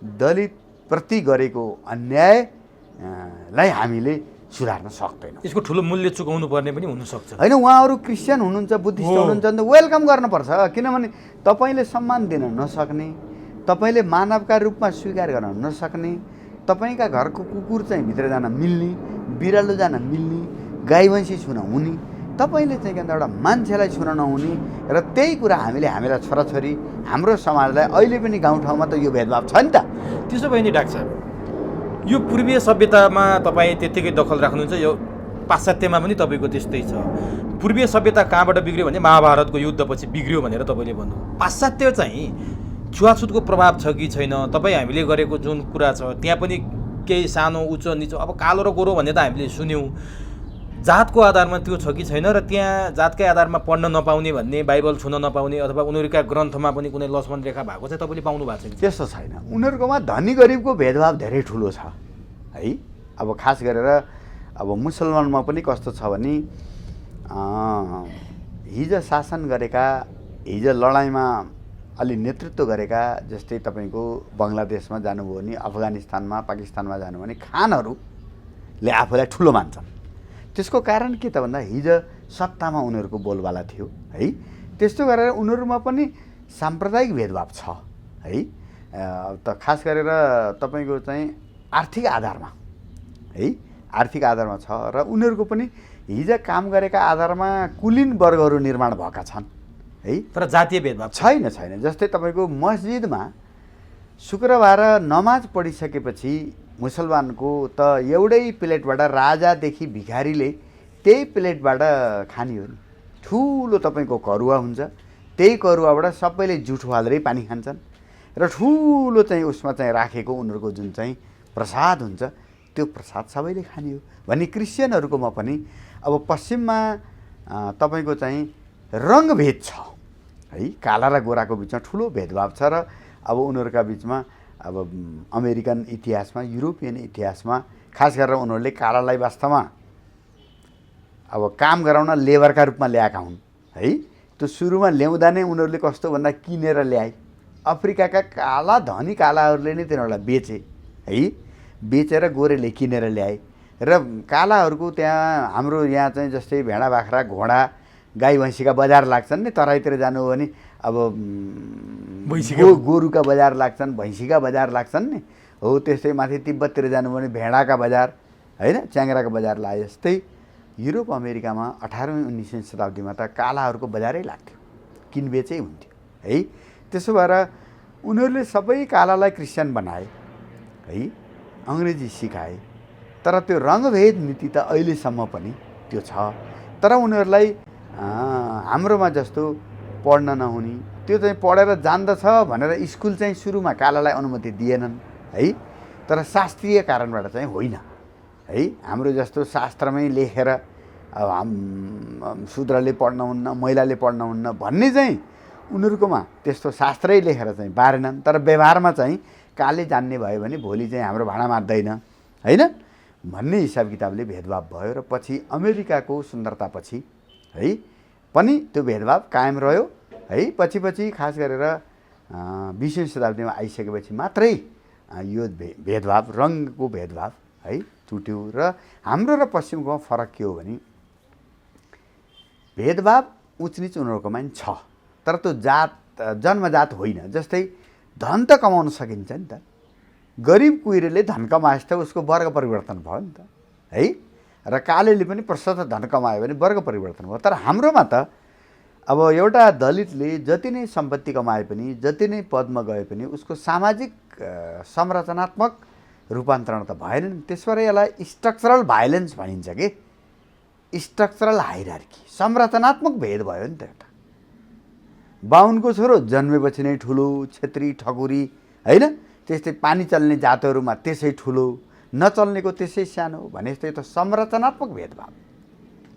दलितप्रति गरेको अन्यायलाई हामीले सुधार्न सक्दैनौँ। यसको ठुलो मूल्य चुकाउनु पर्ने पनि हुनसक्छ। होइन, उहाँहरू क्रिस्चियन हुनुहुन्छ, बुद्धिस्ट हुनुहुन्छ भने त वेलकम गर्नुपर्छ। किनभने तपाईँले सम्मान दिन नसक्ने, तपाईँले मानवका रूपमा स्वीकार गर्न नसक्ने, तपाईँका घरको कुकुर चाहिँ भित्र जान मिल्ने, बिरालो जान मिल्ने, गाई भैँसी छुन हुने, तपाईँले चाहिँ के एउटा मान्छेलाई छुन नहुने। र त्यही कुरा हामीलाई छोराछोरी, हाम्रो समाजलाई अहिले पनि गाउँठाउँमा त यो भेदभाव छ नि त। त्यसो भए नि डाक्टर साहब, यो पूर्वीय सभ्यतामा तपाईँ त्यत्तिकै दखल राख्नुहुन्छ, यो पाश्चात्यमा पनि तपाईँको त्यस्तै छ। पूर्वीय सभ्यता कहाँबाट बिग्रियो भने महाभारतको युद्धपछि बिग्रियो भनेर तपाईँले भन्नु। पाश्चात्य चाहिँ छुवाछुतको प्रभाव छ कि छैन? तपाईँ हामीले गरेको जुन कुरा छ त्यहाँ पनि केही सानो उच्च निचो, अब कालो र गोरो भन्ने त हामीले सुन्यौँ, जातको आधारमा त्यो छ कि छैन? र त्यहाँ जातकै आधारमा पढ्न नपाउने भन्ने, बाइबल छुन नपाउने अथवा उनीहरूका ग्रन्थमा पनि कुनै लक्ष्मण रेखा भएको चाहिँ तपाईँले पाउनु भएको छैन? त्यस्तो छैन। उनीहरूकोमा धनी गरिबको भेदभाव धेरै ठुलो छ है। अब खास गरेर अब मुसलमानमा पनि कस्तो छ भने हिजो शासन गरेका, हिजो लडाइँमा अलि नेतृत्व गरेका, जस्तै तपाईँको बङ्गलादेशमा जानुभयो भने, अफगानिस्तानमा, पाकिस्तानमा जानुभयो भने खानहरूले आफूलाई ठुलो मान्छन्। त्यसको कारण के त भन्दा हिजो सत्तामा उनीहरूको बोलबाला थियो है। त्यस्तो गरेर उनीहरूमा पनि साम्प्रदायिक भेदभाव छ है। त खास गरेर तपाईँको चाहिँ आर्थिक आधारमा है, आर्थिक आधारमा छ। र उनीहरूको पनि हिजो काम गरेका आधारमा कुलीन वर्गहरू निर्माण भएका छन् है। तर जातीय भेदभाव छैन। जस्तै तपाईँको मस्जिदमा शुक्रबार नमाज पढिसकेपछि मुसलमानको त एउटै प्लेटबाट राजादेखि भिखारीले त्यही प्लेटबाट खाने हो नि। ठुलो तपाईँको करुवा हुन्छ, त्यही करुवाबाट सबैले जुठो हालेरै पानी खान्छन्। र ठुलो चाहिँ उसमा चाहिँ राखेको उनीहरूको जुन चाहिँ प्रसाद हुन्छ, त्यो प्रसाद सबैले खाने हो भन्ने क्रिस्चियनहरूकोमा पनि अब पश्चिममा तपाईँको चाहिँ रङ्गभेद छ है। काला र गोराको बिचमा ठुलो भेदभाव छ। र अब उनीहरूका बिचमा अब अमेरिकन इतिहासमा, युरोपियन इतिहासमा खास गरेर उनीहरूले कालालाई वास्तवमा अब काम गराउन लेबरका रूपमा ल्याएका हुन् है। त्यो सुरुमा ल्याउँदा नै उनीहरूले कस्तो भन्दा किनेर ल्याए। अफ्रिकाका काला धनी कालाहरूले नै तिनीहरूलाई बेचे है, बेचेर गोरेले किनेर ल्याए। र कालाहरूको त्यहाँ हाम्रो यहाँ चाहिँ जस्तै भेडा बाख्रा घोडा गाई भैँसीका बजार लाग्छन् नि, तराईतिर जानु हो भने अब गोरुका बजार लाग्छन्, भैँसीका बजार लाग्छन् नि। हो त्यस्तै माथि तिब्बततिर जानु भने भेडाका बजार होइन, च्याङ्ग्राको बजार लाए जस्तै युरोप अमेरिकामा 18औं 19औं शताब्दीमा त कालाहरूको बजारै लाग्थ्यो, किनबेचै हुन्थ्यो है। त्यसो भएर उनीहरूले सबै कालालाई क्रिस्चियन बनाए है, अङ्ग्रेजी सिकाए। तर त्यो रङ्गभेद नीति त अहिलेसम्म पनि त्यो छ। तर उनीहरूलाई हाम्रोमा जस्तो पढ्न नहुने, त्यो चाहिँ पढेर जान्दछ भनेर स्कुल चाहिँ सुरुमा कालालाई अनुमति दिएनन् है। तर शास्त्रीय कारणबाट चाहिँ होइन है। हाम्रो जस्तो शास्त्रमै लेखेर अब शूद्रले पढ्नुहुन्न, महिलाले पढ्नुहुन्न भन्ने चाहिँ उनीहरूकोमा त्यस्तो शास्त्रै लेखेर चाहिँ बारेनन्। तर व्यवहारमा चाहिँ काले जान्ने भयो भने भोलि चाहिँ हाम्रो भाँडा मार्दैन होइन भन्ने हिसाब किताबले भेदभाव भयो। र पछि अमेरिकाको सुन्दरतापछि है पनि त्यो भेदभाव कायम रह्यो है। पछि खास गरेर 20औं शताब्दीमा आइसकेपछि मात्रै यो भेदभाव, रङको भेदभाव है टुट्यो। र हाम्रो र पश्चिमको फरक के हो भने भेदभाव उचनिच उनीहरूकोमा पनि छ, तर त्यो जात जन्मजात होइन। जस्तै धन त कमाउन सकिन्छ नि त, गरिब कुइरेले धन कमाएछ त उसको वर्ग परिवर्तन भयो नि त है। र कालेले पनि प्रशस्त धन कमायो भने वर्ग परिवर्तन भयो। तर हाम्रोमा त अब एउटा दलितले जति नै सम्पत्ति कमाए पनि, जति नै पदमा गए पनि उसको सामाजिक संरचनात्मक रूपान्तरण त भएन नि। त्यसबाट यसलाई स्ट्रक्चरल भाइलेन्स भनिन्छ कि स्ट्रक्चरल हाइरार्की, संरचनात्मक भेद भयो नि त। एउटा बाहुनको छोरो जन्मेपछि नै ठुलो, छेत्री ठकुरी होइन, त्यस्तै पानी चल्ने जातहरूमा त्यसै ठुलो, नचल्नेको त्यसै सानो भने जस्तै त संरचनात्मक भेदभाव,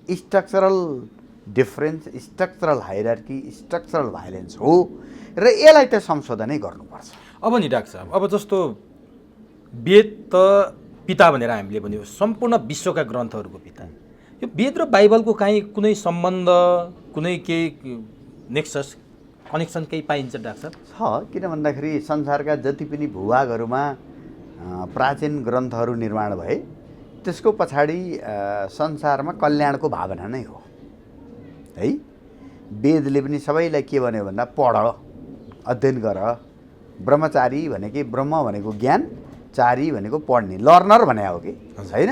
structural difference, structural hierarchy, structural violence हो र यसलाई त संशोधनै गर्नुपर्छ। अब नि डाक्टर साहब, अब जस्तो वेद त पिता भनेर हामीले भन्यो, सम्पूर्ण विश्वका ग्रन्थहरूको पिता। यो वेद र बाइबलको काहीँ कुनै सम्बन्ध, कुनै केही नेक्सस, कनेक्सन केही पाइन्छ डाक्टर साहब? छ, किन भन्दाखेरि संसारका जति पनि भूभागहरूमा प्राचीन ग्रन्थहरू निर्माण भए त्यसको पछाडि संसारमा कल्याणको भावना नै हो है। वेदले पनि सबैलाई के भन्यो भन्दा पढ, अध्ययन गर। ब्रह्मचारी भनेकै ब्रह्म भनेको ज्ञान, चारी भनेको पढ्ने, लर्नर भने हो कि होइन।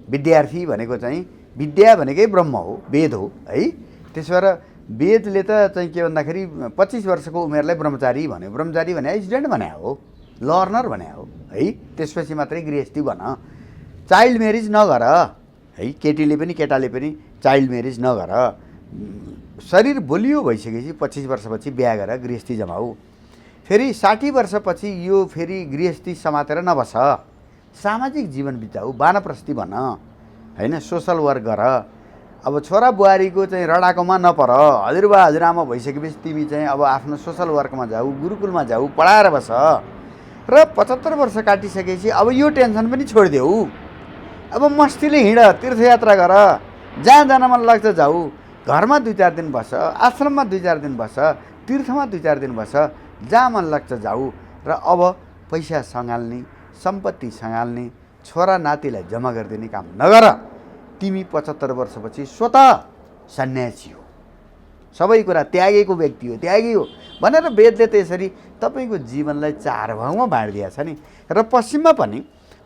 विद्यार्थी भनेको चाहिँ विद्या भनेकै ब्रह्म हो, वेद हो है। त्यसो भएर वेदले त चाहिँ के भन्दाखेरि 25 वर्षको उमेरलाई ब्रह्मचारी भन्यो। ब्रह्मचारी भने स्टुडेन्ट भने हो, लर्नर भने हो है। त्यसपछि मात्रै गृहस्थी भन। चाइल्ड म्यारिज नगर है, केटीले पनि केटाले पनि चाइल्ड म्यारिज नगर। शरीर बलियो भइसकेपछि 25 वर्षपछि बिहा गरेर गृहस्थी जमाऊ। फेरि 60 वर्षपछि यो फेरि गृहस्थी समातेर नबस, सामाजिक जीवन बिताऊ, वानप्रस्थी भन होइन, सोसल वर्क गर। अब छोरा बुहारीको चाहिँ रडाकोमा नपर, हजुरबा हजुरआमा भइसकेपछि तिमी चाहिँ अब आफ्नो सोसल वर्कमा जाऊ, गुरुकुलमा जाऊ, पढाएर बस। र 75 वर्ष काटिसकेपछि अब यो टेन्सन पनि छोडिदेऊ। अब मस्तीले हिँड, तीर्थयात्रा गर, जहाँ जान मन लाग्छ जाऊ, घरमा 2-4 दिन बस, आश्रममा 2-4 दिन बस, तीर्थमा 2-4 दिन बस, जहाँ मन लाग्छ जाऊ। र अब पैसा सँगाल्ने, सम्पत्ति सँगाल्ने, छोरा नातिलाई जम्मा गरिदिने काम नगर। तिमी 75 वर्षपछि स्वतः सन्यासी हो, सबै कुरा त्यागेको व्यक्ति हो, त्यागी हो भनेर वेदले त्यसरी तपाईँको जीवनलाई 4 भागमा बाँडिदिएको छ नि। र पश्चिममा पनि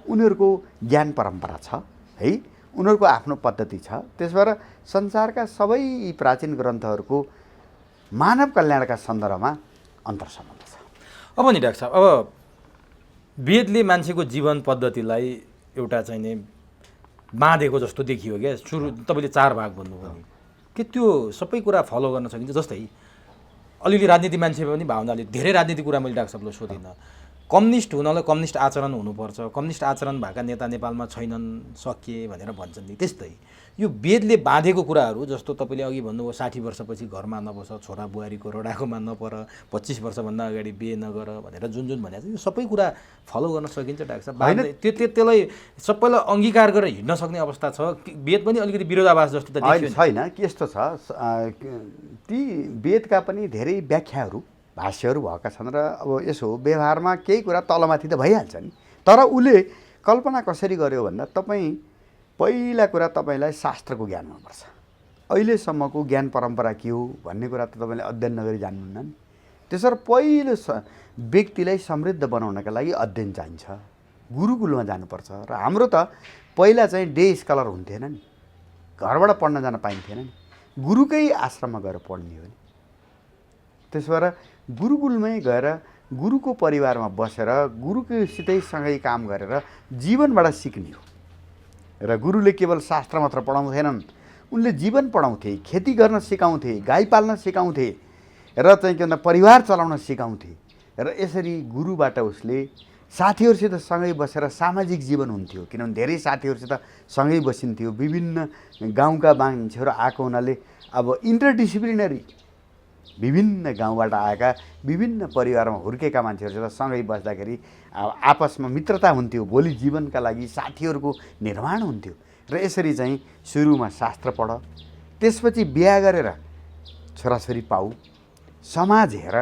उनीहरूको ज्ञान परम्परा छ है, उनीहरूको आफ्नो पद्धति छ। त्यस भएर संसारका सबै प्राचीन ग्रन्थहरूको मानव कल्याणका सन्दर्भमा अन्तर सम्बन्ध छ। अब नि डाक्टर साहब, अब वेदले मान्छेको जीवन पद्धतिलाई एउटा चाहिँ नि बाँधेको जस्तो देखियो क्या। सुरु तपाईँले 4 भाग भन्नुभयो कि त्यो सबै कुरा फलो गर्न सकिन्छ। जस्तै अलिअलि राजनीति मान्छे पनि भावनाले धेरै राजनीति कुरा मैले डाक्टर साहबलाई सोधिनँ। कम्युनिस्ट हुनलाई कम्युनिस्ट आचरण हुनुपर्छ, कम्युनिस्ट आचरण भएका नेता नेपालमा छैनन्, सकिए भनेर भन्छन् नि। त्यस्तै यो वेदले बाँधेको कुराहरू, जस्तो तपाईँले अघि भन्नुभयो 60 वर्षपछि घरमा नबस, छोरा बुहारीको रडाकोमा नपर, 25 वर्षभन्दा अगाडि बिहे नगर भनेर जुन जुन भनेको छ, यो सबै कुरा फलो गर्न सकिन्छ डाक्टर साहब? त्यसलाई सबैलाई अङ्गीकार गरेर हिँड्न सक्ने अवस्था छ? वेद पनि अलिकति विरोधाभास जस्तो त देखियो छैन? के यस्तो छ, ती वेदका पनि धेरै व्याख्याहरू, भाष्यहरू भएका छन् र अब यसो व्यवहारमा केही कुरा तलमाथि त भइहाल्छ नि। तर उसले कल्पना कसरी गर्यो भन्दा तपाईँ पहिला कुरा तपाईँलाई शास्त्रको ज्ञान हुनुपर्छ। अहिलेसम्मको ज्ञान परम्परा के हो भन्ने कुरा त तपाईँले अध्ययन नगरी जान्नुहुन्न नि। त्यसरी पहिलो व्यक्तिलाई समृद्ध बनाउनका लागि अध्ययन चाहिन्छ, गुरुकुलमा जानुपर्छ। र हाम्रो त पहिला चाहिँ डे स्कलर हुन्थेन नि, घरबाट पढ्न जान पाइन्थेन नि, गुरुकै आश्रममा गएर पढ्ने हो नि। त्यसो भएर गुरुकुलमै गएर गुरुको परिवारमा बसेर गुरुकोसितै सँगै काम गरेर जीवनबाट सिक्ने हो। र गुरुले केवल शास्त्र मात्र पढाउँथेनन्, उनले जीवन पढाउँथे, खेती गर्न सिकाउँथे, गाई पाल्न सिकाउँथे र चाहिँ के भन्दा परिवार चलाउन सिकाउँथे। र यसरी गुरुबाट उसले साथीहरूसित सँगै बसेर सामाजिक जीवन हुन्थ्यो, किनभने धेरै साथीहरूसित सँगै बसिन्थ्यो। विभिन्न गाउँका मान्छेहरू आएको हुनाले अब इन्टरडिसिप्लिनरी विभिन्न गाउँबाट आएका विभिन्न परिवारमा हुर्केका मान्छेहरूसित सँगै बस्दाखेरि आपसमा मित्रता हुन्थ्यो, भोलि जीवनका लागि साथीहरूको निर्माण हुन्थ्यो। र यसरी चाहिँ सुरुमा शास्त्र पढ, त्यसपछि बिहा गरेर छोराछोरी पाऊ, समाज हेर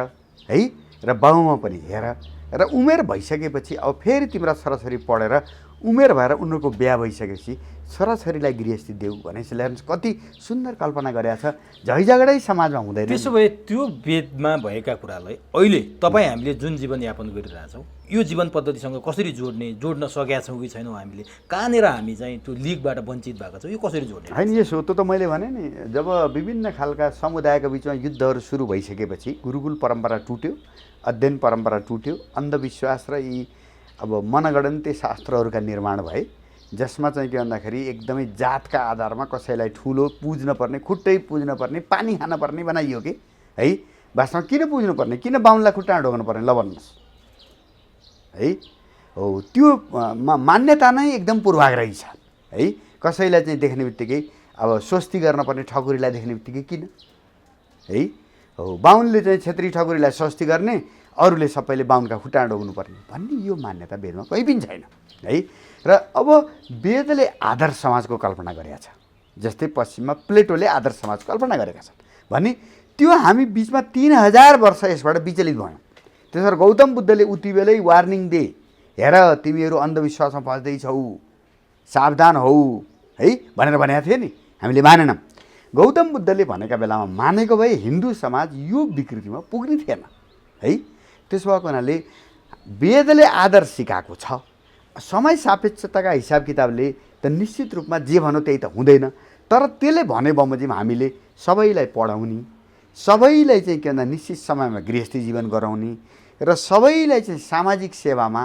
है, र बाउमा पनि हेर। र उमेर भइसकेपछि अब फेरि तिम्रा छोराछोरी पढेर उमेर भएर उनीहरूको बिहा भइसकेपछि छोराछोरीलाई गृहस्थी देऊ भनेपछि कति सुन्दर कल्पना गरेका छ। झैझगडै समाजमा हुँदैन। त्यसो भए त्यो वेदमा भएका कुरालाई अहिले तपाईँ हामीले जुन जीवनयापन गरिरहेछौँ यो जीवन पद्धतिसँग कसरी जोड्न सकेका छौँ कि छैनौँ? हामीले कहाँनिर हामी चाहिँ त्यो लिगबाट वञ्चित भएको छौँ, यो कसरी जोड्ने? होइन, यसो त मैले भने नि, जब विभिन्न खालका समुदायका बिचमा युद्धहरू सुरु भइसकेपछि गुरुकुल परम्परा टुट्यो, अध्ययन परम्परा टुट्यो, अन्धविश्वास र यी अब मनगढन्ते शास्त्रहरूका निर्माण भए। जसमा चाहिँ के भन्दाखेरि एकदमै जातका आधारमा कसैलाई ठुलो पुज्न पर्ने, खुट्टै पुज्न पर्ने, पानी खान पर्ने बनाइयो कि है। वास्तवमा किन पुज्नु पर्ने, किन बाहुनलाई खुट्टा ढोग्नु पर्ने, ल भन्नुहोस् है। हो त्यो मान्यता नै एकदम पूर्वाग्रही छ है। कसैलाई चाहिँ देख्ने बित्तिकै अब स्वस्ति गर्न पर्ने ठकुरीलाई देख्ने बित्तिकै किन है। हो बाहुनले चाहिँ छेत्री ठकुरीलाई स्वस्ति गर्ने, अरूले सबैले बाहुनका खुट्टा ढोग्नु पर्ने भन्ने यो मान्यता वेदमा कहीँ पनि छैन है। र अब वेदले आदर्श समाजको कल्पना गरेका छ, जस्तै पश्चिममा प्लेटोले आदर्श समाजको कल्पना गरेका छन् भने त्यो हामी बिचमा 3000 वर्ष यसबाट विचलित भयौँ। त्यसरी गौतम बुद्धले उति बेलै वार्निङ दिए, हेर तिमीहरू अन्धविश्वासमा फस्दैछौ, सावधान हौ है भनेर भनेका थिए नि, हामीले मानेनौँ। गौतम बुद्धले भनेका बेलामा मानेको भए हिन्दू समाज यो विकृतिमा पुग्ने थिएन है। त्यसो भएको हुनाले वेदले आदर्श सिकाएको छ। समय सापेक्षताका हिसाब किताबले त निश्चित रूपमा जे भनौँ त्यही त हुँदैन, तर त्यसले भने बमोजिम हामीले सबैलाई पढाउने, सबैलाई चाहिँ के भन्दा निश्चित समयमा गृहस्थी जीवन गराउने र सबैलाई चाहिँ सामाजिक सेवामा,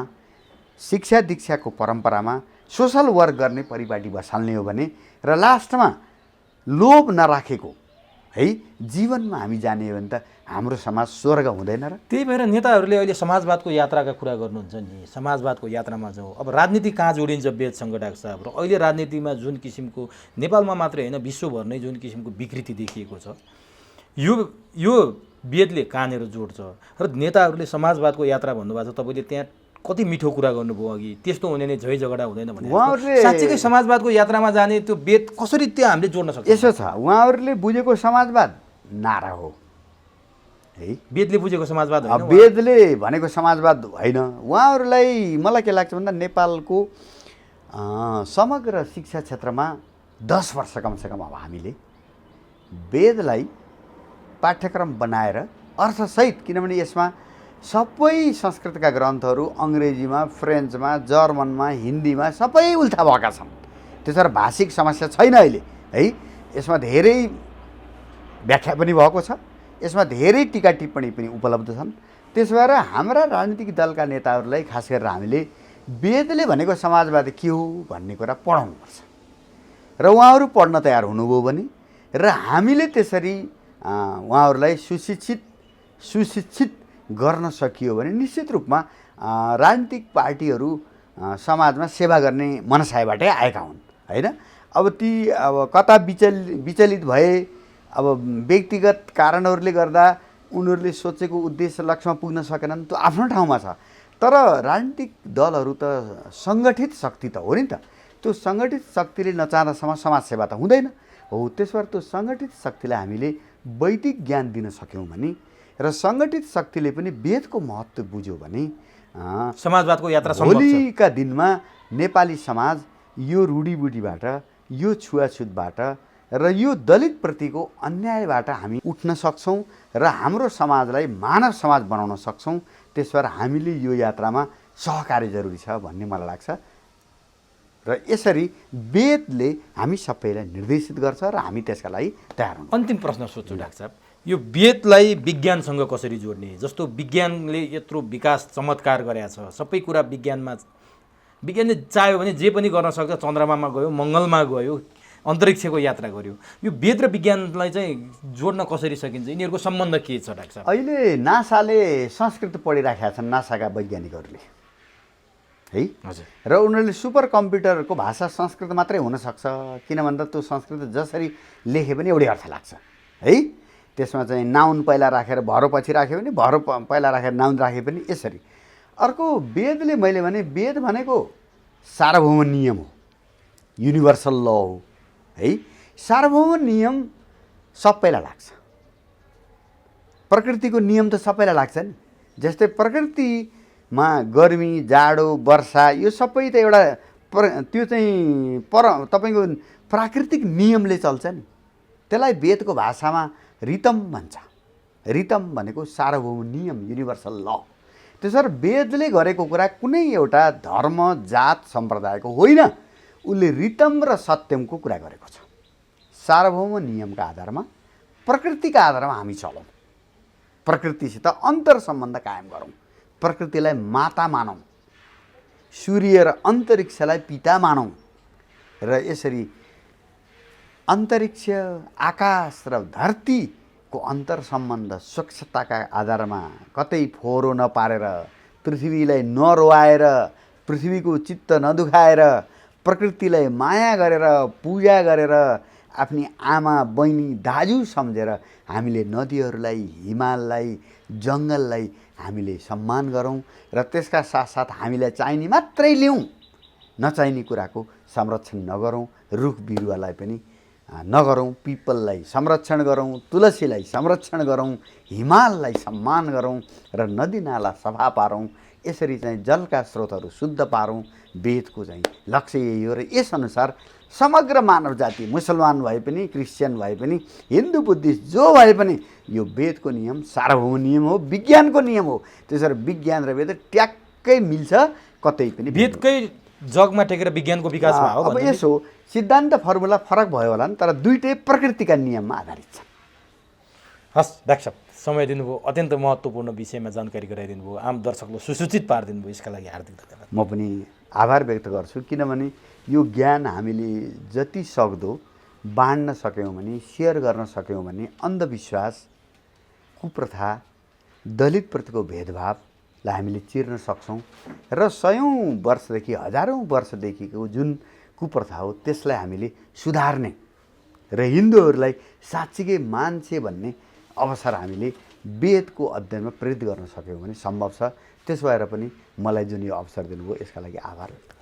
शिक्षा दीक्षाको परम्परामा सोसल वर्क गर्ने परिपाटी बसाल्ने हो भने र लास्टमा लोभ नराखेको है जीवनमा हामी जाने हो भने त हाम्रो समाज स्वर्ग हुँदैन र। त्यही भएर नेताहरूले अहिले समाजवादको यात्राका कुरा गर्नुहुन्छ नि, समाजवादको यात्रामा जाउँ। अब राजनीति कहाँ जोडिन्छ वेदसँग डाक्टर साहब? र अहिले राजनीतिमा जुन किसिमको, नेपालमा मात्रै होइन विश्वभर नै जुन किसिमको विकृति देखिएको छ, यो वेदले कहाँनिर जोड्छ? र नेताहरूले समाजवादको यात्रा भन्नुभएको छ, तपाईँले त्यहाँ कति मिठो कुरा गर्नुभयो अघि, त्यस्तो हुने नै झै झगडा हुँदैन भने साँच्चीकै समाजवादको यात्रामा जाने त्यो वेद कसरी त्यो हामीले जोड्न सक्छौँ? यसो छ, उहाँहरूले बुझेको समाजवाद नारा हो है। वेदले बुझेको समाजवाद होइन, वेदले भनेको समाजवाद होइन। उहाँहरूलाई मलाई के लाग्छ भन्दा नेपालको समग्र शिक्षा क्षेत्रमा 10 वर्ष कमसेकम अब हामीले वेदलाई पाठ्यक्रम बनाएर अर्थसहित, किनभने यसमा सबै संस्कृतका ग्रन्थहरू अङ्ग्रेजीमा, फ्रेन्चमा, जर्मनमा, हिन्दीमा सबै उल्था भएका छन्। त्यसबाट भाषिक समस्या छैन अहिले है। यसमा धेरै व्याख्या पनि भएको छ, यसमा धेरै टीका टिप्पणी पनि उपलब्ध छन्। त्यसो भएर हाम्रा राजनीतिक दलका नेताहरूलाई खास गरेर हामीले वेदले भनेको समाजवाद के हो भन्ने कुरा पढाउनुपर्छ र उहाँहरू पढ्न तयार हुनुभयो भने र हामीले त्यसरी उहाँहरूलाई सुशिक्षित गर्न सकियो भने निश्चित रूपमा राजनीतिक पार्टीहरू समाजमा सेवा गर्ने मनसायबाटै आएका हुन् होइन। अब कता विचलित भए, अब व्यक्तिगत कारणहरूले गर्दा उनीहरूले सोचेको उद्देश्य लक्ष्यमा पुग्न सकेनन्, त्यो आफ्नो ठाउँमा छ। तर राजनीतिक दलहरू त सङ्गठित शक्ति त हो नि त। त्यो सङ्गठित शक्तिले नचाहँदासम्म समाजसेवा त हुँदैन हो। त्यसबाट त्यो सङ्गठित शक्तिलाई हामीले वैदिक ज्ञान दिन सक्यौँ भने र सङ्गठित शक्तिले पनि वेदको महत्त्व बुझ्यो भने समाजवादको यात्रा सम्भव छ। भोलिका दिनमा नेपाली समाज यो रूढिबुढीबाट, यो छुवाछुतबाट र यो दलितप्रतिको अन्यायबाट हामी उठ्न सक्छौँ र हाम्रो समाजलाई मानव समाज बनाउन सक्छौँ। त्यसबाट हामीले यो यात्रामा सहकार्य जरुरी छ भन्ने मलाई लाग्छ र यसरी वेदले हामी सबैलाई निर्देशित गर्छ र हामी त्यसका लागि तयार हुन्छौँ। अन्तिम प्रश्न सोध्छु डाक्टर साहब, यो वेदलाई विज्ञानसँग कसरी जोड्ने? जस्तो विज्ञानले यत्रो विकास चमत्कार गरेको छ, सबै कुरा विज्ञानले चाह्यो भने जे पनि गर्न सक्छ। चन्द्रमामा गयो, मङ्गलमा गयो, अन्तरिक्षको यात्रा गर्यो। यो वेद र विज्ञानलाई चाहिँ जोड्न कसरी सकिन्छ? यिनीहरूको सम्बन्ध के छ डाक्टर साहब? अहिले नासाले संस्कृत पढिराखेका छन्, नासाका वैज्ञानिकहरूले है। हजुर। र उनीहरूले सुपर कम्प्युटरको भाषा संस्कृत मात्रै हुनसक्छ, किन भन्दा त्यो संस्कृत जसरी लेखे पनि एउटै अर्थ लाग्छ है। त्यसमा चाहिँ नाउन पहिला राखेर भरो पछि राख्यो भने, भरो पहिला राखेर नाउन राखे पनि यसरी। अर्को वेदले मैले भने वेद भनेको सार्वभौम नियम हो, युनिभर्सल ल हो है। सार्वभौम नियम सबैलाई लाग्छ, प्रकृतिको नियम त सबैलाई लाग्छ नि। जस्तै प्रकृतिमा गर्मी, जाडो, वर्षा यो सबै त एउटा त्यो चाहिँ तपाईँको प्राकृतिक नियमले चल्छ नि। त्यसलाई वेदको भाषामा रितम भन्छ। रितम भनेको सार्वभौम नियम, युनिभर्सल ल। त्यसरी वेदले गरेको कुरा कुनै एउटा धर्म, जात, सम्प्रदायको होइन, उसले रितम र सत्यमको कुरा गरेको छ। सार्वभौम नियमका आधारमा, प्रकृतिका आधारमा हामी चलौँ, प्रकृतिसित अन्तर सम्बन्ध कायम गरौँ, प्रकृतिलाई माता मानौँ, सूर्य र अन्तरिक्षलाई पिता मानौँ र यसरी अन्तरिक्ष आकाश र धरतीको अन्तर सम्बन्ध स्वच्छताका आधारमा कतै फोहोरो नपारेर, पृथ्वीलाई नरोवाएर, पृथ्वीको चित्त नदुखाएर, प्रकृतिलाई माया गरेर, पूजा गरेर, आफ्नी आमा बहिनी दाजु सम्झेर हामीले नदीहरूलाई, हिमाललाई, जङ्गललाई हामीले सम्मान गरौँ र त्यसका साथसाथ हामीलाई चाहिने मात्रै लिउँ, नचाहिने कुराको संरक्षण नगरौँ। रुख बिरुवालाई पनि नगरौँ, पिपललाई संरक्षण गरौँ, तुलसीलाई संरक्षण गरौँ, हिमाललाई सम्मान गरौँ र नदीनाला सफा पारौँ। यसरी चाहिँ जलका स्रोतहरू शुद्ध पारौँ। वेदको चाहिँ लक्ष्य यही हो र यसअनुसार समग्र मानव जाति, मुसलमान भए पनि, क्रिस्चियन भए पनि, हिन्दू बुद्धिस्ट जो भए पनि यो वेदको नियम सार्वभौम नियम हो, विज्ञानको नियम हो। त्यसरी विज्ञान र वेद ट्याक्कै मिल्छ, कतै पनि वेदकै जगमा टेकेर विज्ञानको विकासमा हो। अब यसो सिद्धान्त फर्मुला फरक भयो होला नि, तर दुइटै प्रकृतिका नियममा आधारित छ। हस् डाक्टर साहब, समय दिनुभयो, अत्यन्त महत्त्वपूर्ण विषयमा जानकारी गराइदिनु भयो, आम दर्शकलाई सुसूचित पारिदिनु भयो, यसका लागि हार्दिक धन्यवाद। म पनि आभार व्यक्त गर्छु, किनभने यो ज्ञान हामीले जति सक्दो बाँड्न सक्यौँ भने, सेयर गर्न सक्यौँ भने अन्धविश्वास, कुप्रथा, दलितप्रतिको भेदभावलाई हामीले चिर्न सक्छौँ र सयौँ वर्षदेखि, हजारौँ वर्षदेखिको जुन कुप्रथा हो त्यसलाई हामीले सुधार्ने र हिन्दूहरूलाई साँच्चीकै मान्छे भन्ने अवसर हामीले वेदको अध्ययनमा प्रेरित गर्न सक्यौँ भने सम्भव छ। त्यसो भएर पनि मलाई जुन यो अवसर दिनुभयो यसका लागि आभार व्यक्त